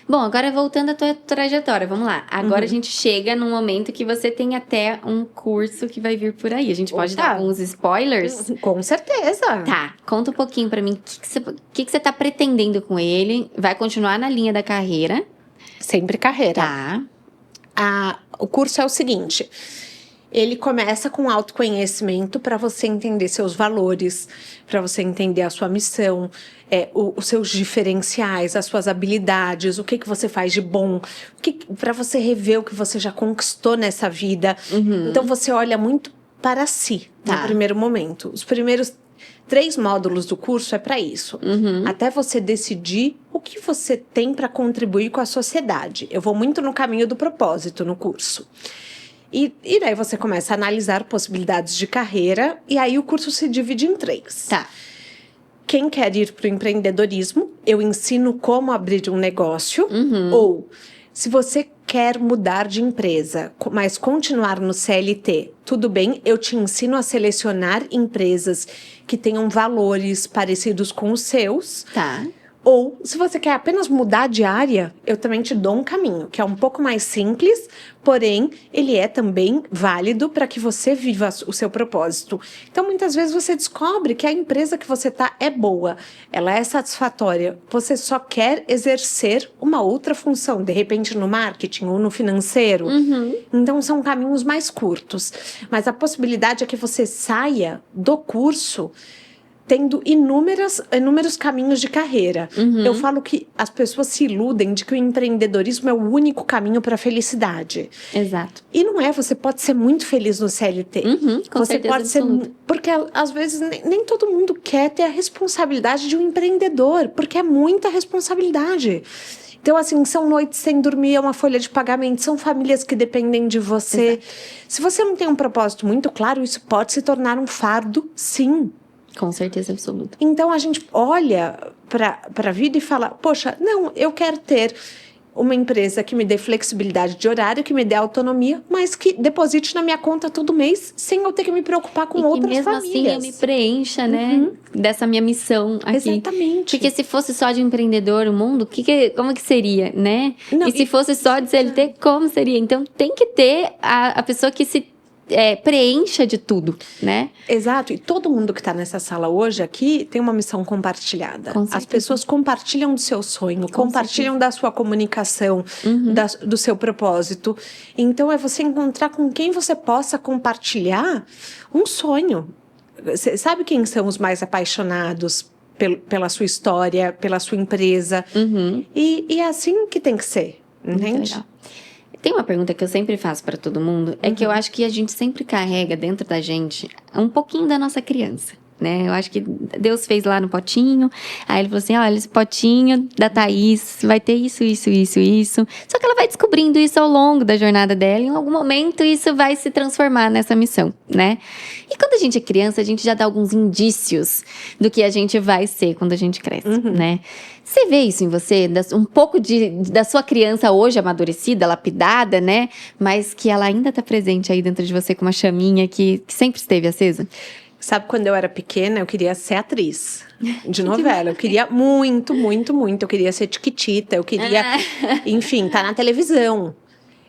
Bom, agora voltando à tua trajetória, vamos lá. Agora a gente chega num momento que você tem até um curso que vai vir por aí. A gente pode dar alguns spoilers? Com certeza. Tá, conta um pouquinho pra mim. O que você tá pretendendo com ele? Vai continuar na linha da carreira? Sempre carreira. Tá. O curso é o seguinte... Ele começa com autoconhecimento para você entender seus valores, para você entender a sua missão, os seus diferenciais, as suas habilidades, o que você faz de bom, para você rever o que você já conquistou nessa vida. Então, você olha muito para si no primeiro momento. Os primeiros 3 módulos do curso é para isso. Até você decidir o que você tem para contribuir com a sociedade. Eu vou muito no caminho do propósito no curso. E daí você começa a analisar possibilidades de carreira, e aí o curso se divide em 3. Tá. Quem quer ir para o empreendedorismo, eu ensino como abrir um negócio. Ou, se você quer mudar de empresa, mas continuar no CLT, tudo bem, eu te ensino a selecionar empresas que tenham valores parecidos com os seus. Tá. Ou, se você quer apenas mudar de área, eu também te dou um caminho, que é um pouco mais simples, porém, ele é também válido para que você viva o seu propósito. Então, muitas vezes você descobre que a empresa que você está é boa, ela é satisfatória, você só quer exercer uma outra função, de repente no marketing ou no financeiro. Então, são caminhos mais curtos. Mas a possibilidade é que você saia do curso tendo inúmeros caminhos de carreira. Eu falo que as pessoas se iludem de que o empreendedorismo é o único caminho para a felicidade. Exato. E não é, você pode ser muito feliz no CLT. Com você certeza pode ser, porque às vezes nem todo mundo quer ter a responsabilidade de um empreendedor, porque é muita responsabilidade. Então, assim, são noites sem dormir, é uma folha de pagamento, são famílias que dependem de você. Exato. Se você não tem um propósito muito claro, isso pode se tornar um fardo, sim. Com certeza absoluta. Então, a gente olha para a vida e fala, poxa, não, eu quero ter uma empresa que me dê flexibilidade de horário, que me dê autonomia, mas que deposite na minha conta todo mês, sem eu ter que me preocupar com outras famílias. E mesmo assim eu me preencha, né, dessa minha missão aqui. Exatamente. Porque se fosse só de empreendedor o mundo, como que seria, né? Não, e se fosse só de CLT, como seria? Então, tem que ter a pessoa que se preencha de tudo, né? Exato, e todo mundo que está nessa sala hoje aqui tem uma missão compartilhada. As pessoas compartilham do seu sonho, compartilham da sua comunicação, do seu propósito. Então, é você encontrar com quem você possa compartilhar um sonho. Você sabe quem são os mais apaixonados pela sua história, pela sua empresa? E é assim que tem que ser, entende? Legal. Tem uma pergunta que eu sempre faço para todo mundo, é que eu acho que a gente sempre carrega dentro da gente um pouquinho da nossa criança, né? Eu acho que Deus fez lá no potinho, aí ele falou assim, olha, esse potinho da Thaís vai ter isso. Só que ela vai descobrindo isso ao longo da jornada dela, e em algum momento isso vai se transformar nessa missão, né? E quando a gente é criança, a gente já dá alguns indícios do que a gente vai ser quando a gente cresce, né? Você vê isso em você? Um pouco da sua criança hoje amadurecida, lapidada, né? Mas que ela ainda tá presente aí dentro de você com uma chaminha que sempre esteve acesa? Sabe, quando eu era pequena, eu queria ser atriz de novela. Eu queria muito, muito, muito. Eu queria ser Chiquitita, eu queria, enfim, tá na televisão.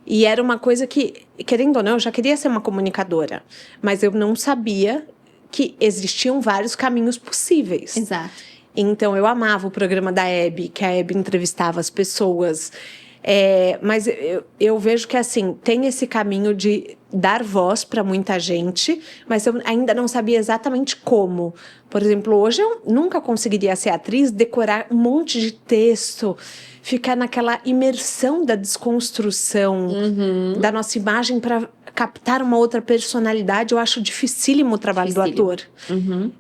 E era uma coisa que, querendo ou não, eu já queria ser uma comunicadora. Mas eu não sabia que existiam vários caminhos possíveis. Exato. Então, eu amava o programa da Hebe, que a Hebe entrevistava as pessoas. Mas eu vejo que, assim, tem esse caminho de dar voz para muita gente, mas eu ainda não sabia exatamente como. Por exemplo, hoje eu nunca conseguiria ser atriz, decorar um monte de texto, ficar naquela imersão da desconstrução da nossa imagem para captar uma outra personalidade. Eu acho dificílimo o trabalho do ator.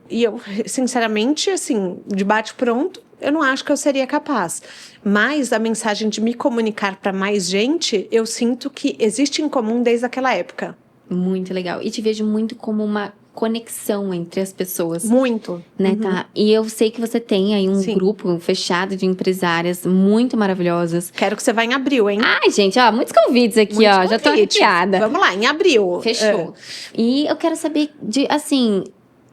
E eu, sinceramente, assim, de bate-pronto, eu não acho que eu seria capaz. Mas a mensagem de me comunicar para mais gente, eu sinto que existe em comum desde aquela época. Muito legal. E te vejo muito como uma conexão entre as pessoas. Muito. Né, tá? E eu sei que você tem aí um grupo fechado de empresárias muito maravilhosas. Quero que você vá em abril, hein? Ai, gente, ó, muitos convites aqui, Muitos ó. Já tô arrepiada. Vamos lá, em abril. Fechou. E eu quero saber assim,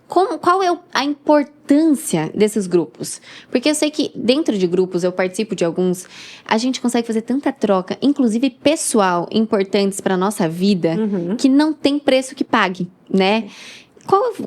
qual é a importância desses grupos? Porque eu sei que dentro de grupos, eu participo de alguns, a gente consegue fazer tanta troca, inclusive pessoal, importantes para nossa vida, que não tem preço que pague, né?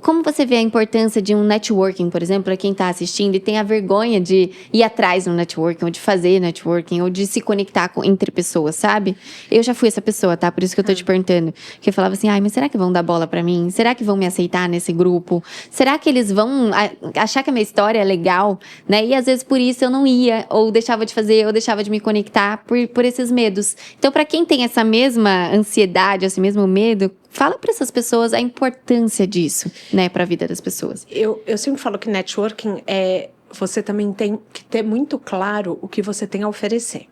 Como você vê a importância de um networking, por exemplo, para quem está assistindo e tem a vergonha de ir atrás de um networking, ou de fazer networking, ou de se conectar entre pessoas, sabe? Eu já fui essa pessoa, tá? Por isso que eu tô te perguntando. Que eu falava assim, ai, mas será que vão dar bola para mim? Será que vão me aceitar nesse grupo? Será que eles vão achar que a minha história é legal? Né? E às vezes por isso eu não ia, ou deixava de fazer, ou deixava de me conectar por esses medos. Então, para quem tem essa mesma ansiedade, esse mesmo medo, fala para essas pessoas a importância disso, né, para a vida das pessoas. Eu sempre falo que networking você também tem que ter muito claro o que você tem a oferecer.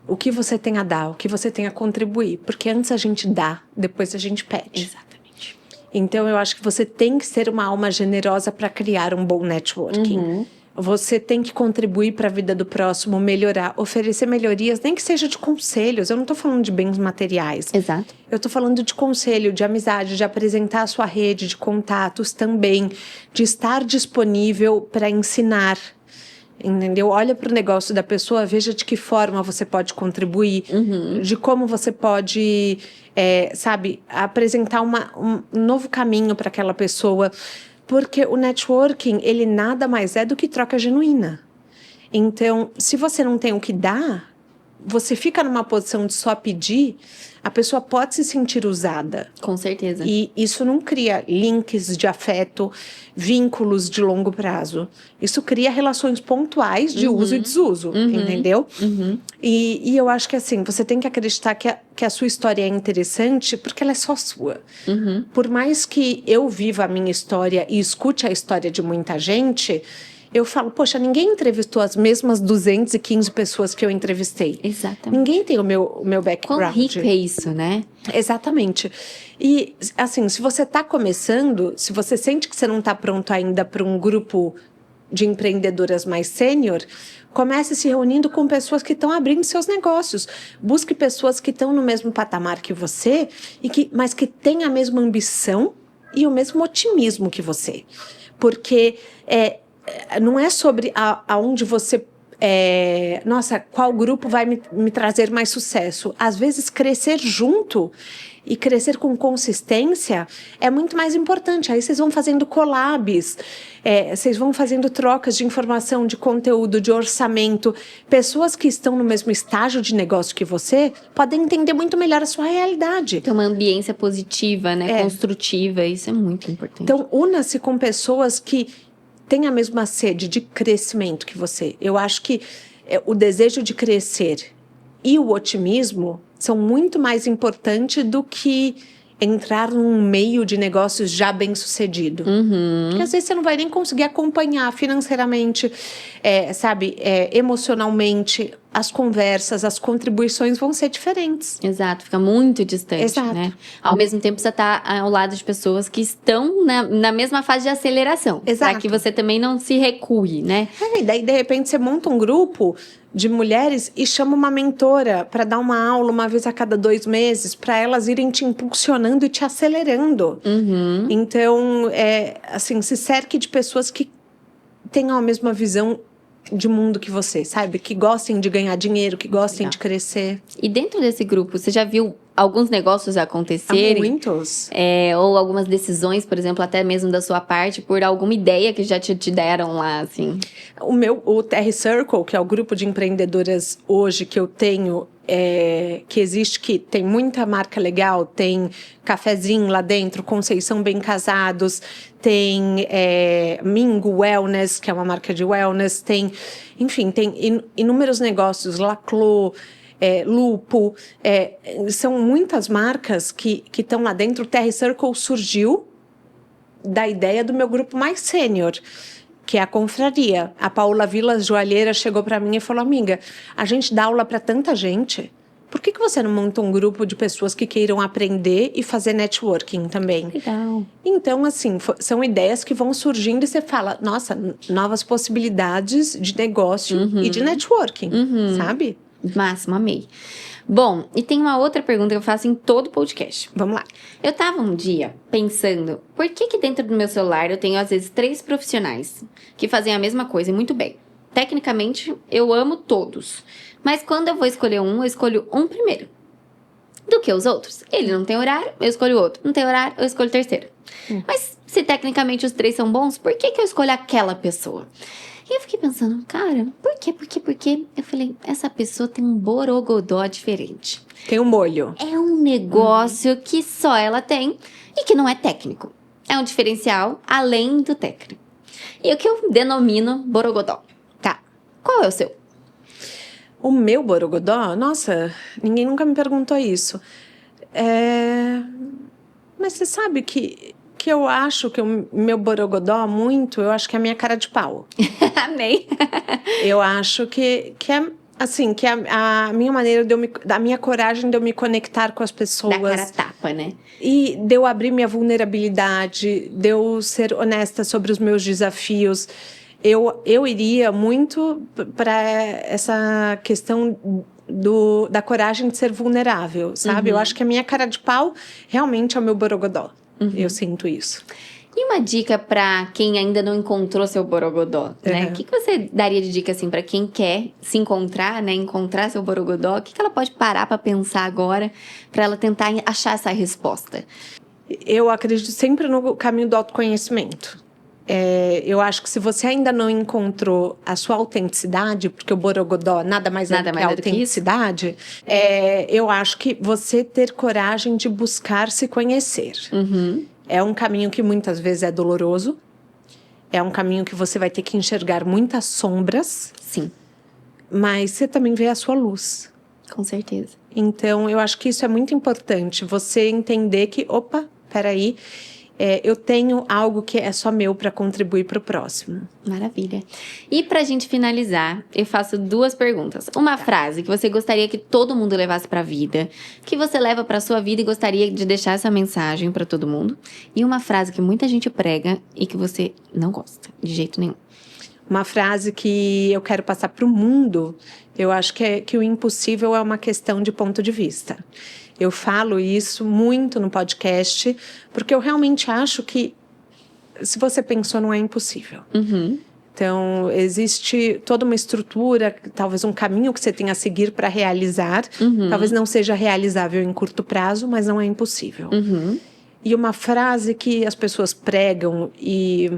O que você tem a dar, o que você tem a contribuir. Porque antes a gente dá, depois a gente pede. Exatamente. Então, eu acho que você tem que ser uma alma generosa para criar um bom networking. Você tem que contribuir para a vida do próximo, melhorar, oferecer melhorias, nem que seja de conselhos. Eu não estou falando de bens materiais. Exato. Eu estou falando de conselho, de amizade, de apresentar a sua rede de contatos também, de estar disponível para ensinar. Entendeu? Olha para o negócio da pessoa, veja de que forma você pode contribuir, de como você pode, apresentar um novo caminho para aquela pessoa. Porque o networking, ele nada mais é do que troca genuína. Então, se você não tem o que dar, você fica numa posição de só pedir, a pessoa pode se sentir usada. Com certeza. E isso não cria links de afeto, vínculos de longo prazo. Isso cria relações pontuais de uso e desuso, entendeu? E eu acho que assim, você tem que acreditar que a sua história é interessante porque ela é só sua. Por mais que eu viva a minha história e escute a história de muita gente, eu falo, poxa, ninguém entrevistou as mesmas 215 pessoas que eu entrevistei. Exatamente. Ninguém tem o meu background. Quão rico é isso, né? Exatamente. E, assim, se você está começando, se você sente que você não está pronto ainda para um grupo de empreendedoras mais sênior, comece se reunindo com pessoas que estão abrindo seus negócios. Busque pessoas que estão no mesmo patamar que você, mas que têm a mesma ambição e o mesmo otimismo que você. Porque não é sobre aonde você... qual grupo vai me trazer mais sucesso? Às vezes, crescer junto e crescer com consistência é muito mais importante. Aí vocês vão fazendo collabs, vocês vão fazendo trocas de informação, de conteúdo, de orçamento. Pessoas que estão no mesmo estágio de negócio que você podem entender muito melhor a sua realidade. Tem uma ambiência positiva, né? Construtiva, isso é muito importante. Então, una-se com pessoas que têm a mesma sede de crescimento que você. Eu acho que o desejo de crescer e o otimismo são muito mais importantes do que entrar num meio de negócios já bem sucedido. Porque às vezes você não vai nem conseguir acompanhar financeiramente, emocionalmente, as conversas, as contribuições vão ser diferentes. Exato, fica muito distante, Exato. né? Ao mesmo tempo, você tá ao lado de pessoas que estão na mesma fase de aceleração. Exato. Para que você também não se recue, né? E daí, de repente, você monta um grupo de mulheres e chama uma mentora para dar uma aula uma vez a cada 2 meses, para elas irem te impulsionando e te acelerando. Então, assim, se cerque de pessoas que tenham a mesma visão de mundo que você, sabe? Que gostem de ganhar dinheiro, que gostem de crescer. E dentro desse grupo, você já viu alguns negócios acontecerem? Há muitos. Ou algumas decisões, por exemplo, até mesmo da sua parte, por alguma ideia que já te deram lá, assim? O TR Circle, que é o grupo de empreendedoras hoje que eu tenho, que existe, que tem muita marca legal, tem Cafezinho lá dentro, Conceição Bem Casados, tem Mingo Wellness, que é uma marca de wellness, tem inúmeros negócios, Laclo, Lupo, são muitas marcas que estão lá dentro. O TR Circle surgiu da ideia do meu grupo mais sênior, que é a confraria. A Paula Vilas Joalheira chegou para mim e falou: amiga, a gente dá aula para tanta gente, por que você não monta um grupo de pessoas que queiram aprender e fazer networking também? Legal. Então, assim, são ideias que vão surgindo e você fala, nossa, novas possibilidades de negócio e de networking, sabe? Máximo, amei. Bom, e tem uma outra pergunta que eu faço em todo podcast. Vamos lá. Eu tava um dia pensando, por que dentro do meu celular eu tenho às vezes 3 profissionais que fazem a mesma coisa e muito bem? Tecnicamente, eu amo todos. Mas quando eu vou escolher eu escolho um primeiro. Do que os outros. Ele não tem horário, eu escolho outro. Não tem horário, eu escolho o terceiro. Mas se tecnicamente os 3 são bons, por que eu escolho aquela pessoa? E eu fiquei pensando, cara, por quê? Eu falei, essa pessoa tem um borogodó diferente. Tem um molho. É um negócio que só ela tem e que não é técnico. É um diferencial além do técnico. E o que eu denomino borogodó. Tá. Qual é o seu? O meu borogodó? Nossa, ninguém nunca me perguntou isso. Mas você sabe que eu acho que o meu borogodó eu acho que é a minha cara de pau. Amei. Eu acho que é assim, que a minha maneira da minha coragem de eu me conectar com as pessoas. Da cara tapa, né? E de eu abrir minha vulnerabilidade, de eu ser honesta sobre os meus desafios. Eu iria muito para essa questão da coragem de ser vulnerável, sabe? Eu acho que a minha cara de pau realmente é o meu borogodó. Eu sinto isso. E uma dica pra quem ainda não encontrou seu borogodó, né? O que você daria de dica, assim, pra quem quer se encontrar, né? Encontrar seu borogodó, o que ela pode parar pra pensar agora, pra ela tentar achar essa resposta? Eu acredito sempre no caminho do autoconhecimento. Eu acho que se você ainda não encontrou a sua autenticidade, porque o borogodó nada mais é do que a autenticidade, eu acho que você ter coragem de buscar se conhecer. É um caminho que muitas vezes é doloroso, é um caminho que você vai ter que enxergar muitas sombras. Sim. Mas você também vê a sua luz. Com certeza. Então, eu acho que isso é muito importante, você entender que, opa, peraí, eu tenho algo que é só meu para contribuir para o próximo. Maravilha. E pra gente finalizar, eu faço 2 perguntas. Uma frase que você gostaria que todo mundo levasse pra vida, que você leva pra sua vida e gostaria de deixar essa mensagem pra todo mundo. E uma frase que muita gente prega e que você não gosta, de jeito nenhum. Uma frase que eu quero passar para o mundo, eu acho que o impossível é uma questão de ponto de vista. Eu falo isso muito no podcast, porque eu realmente acho que se você pensou, não é impossível. Então, existe toda uma estrutura, talvez um caminho que você tenha a seguir para realizar. Talvez não seja realizável em curto prazo, mas não é impossível. E uma frase que as pessoas pregam e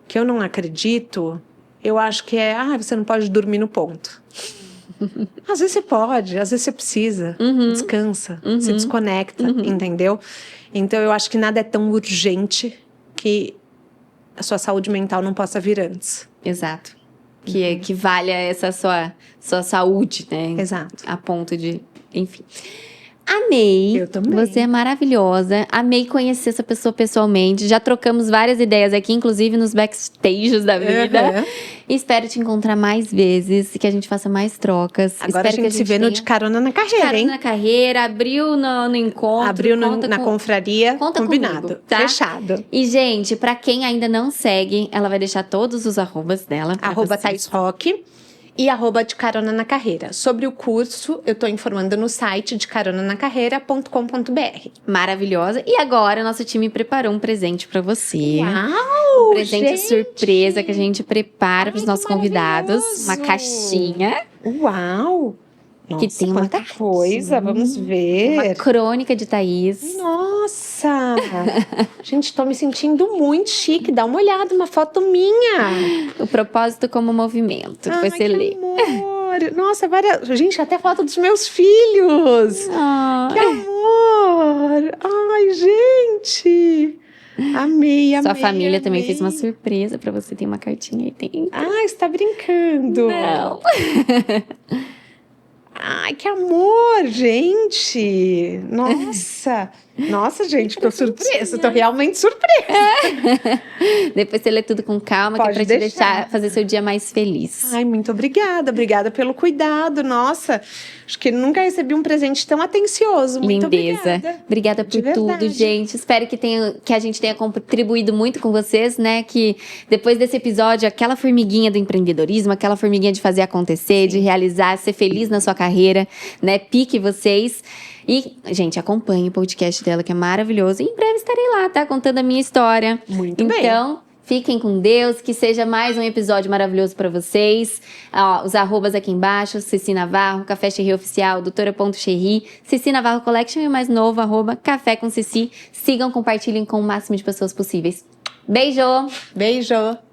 que eu não acredito, eu acho que você não pode dormir no ponto. Às vezes você pode, às vezes você precisa, descansa, se desconecta, entendeu? Então eu acho que nada é tão urgente que a sua saúde mental não possa vir antes. Exato. Que valha essa sua saúde, né? Exato. A ponto de... Enfim. Amei. Eu também. Você é maravilhosa. Amei conhecer essa pessoa pessoalmente. Já trocamos várias ideias aqui, inclusive nos backstages da vida. E espero te encontrar mais vezes, que a gente faça mais trocas. Agora espero a gente se vê no De Carona na Carreira, Carona hein? na Carreira, abriu no encontro. Abriu na confraria, conta combinado. comigo, tá? Fechado. E, gente, pra quem ainda não segue, ela vai deixar todos os arrobas dela. @ Thais Roque e @ De Carona na Carreira. Sobre o curso, eu tô informando no site de caronanacarreira.com.br. Maravilhosa. E agora, nosso time preparou um presente pra você. Uau! Um presente gente! surpresa que a gente prepara para os Ai, nossos que convidados. Uma maravilhoso! caixinha. Uau! Nossa, Que tem uma quanta coisa, vamos Uma ver. crônica de Thaís. Nossa! Gente, tô me sentindo muito chique. Dá uma olhada, uma foto minha. O propósito como movimento. Depois você que lê. amor! Nossa, gente, até foto dos meus filhos. Ah, Que amor! Ai, gente! Amei, amei. Sua família também amei. fez uma surpresa para você. Tem uma cartinha aí dentro. Ai, você tá brincando? Não. Ai, que amor, gente! Nossa! Nossa, gente, tô surpresa. Tô realmente surpresa. Depois você lê tudo com calma, que é Pode pra te deixar fazer seu dia mais feliz. Ai, muito obrigada. Obrigada pelo cuidado. Nossa, acho que nunca recebi um presente tão atencioso. Muito Lindeza. obrigada. Obrigada De por tudo, verdade. gente. Espero que a gente tenha contribuído muito com vocês, né? Que depois desse episódio, aquela formiguinha do empreendedorismo, aquela formiguinha de fazer acontecer, de realizar, ser feliz na sua carreira, né? Pique vocês. E, gente, acompanhe o podcast dela, que é maravilhoso. E em breve estarei lá, tá? Contando a minha história. Muito bem. Então, fiquem com Deus, que seja mais um episódio maravilhoso pra vocês. Ó, os arrobas aqui embaixo, Ceci Navarro, Café Cherry Oficial, doutora.cherry, Ceci Navarro Collection e o mais novo, @Café com Ceci. Sigam, compartilhem com o máximo de pessoas possíveis. Beijo! Beijo!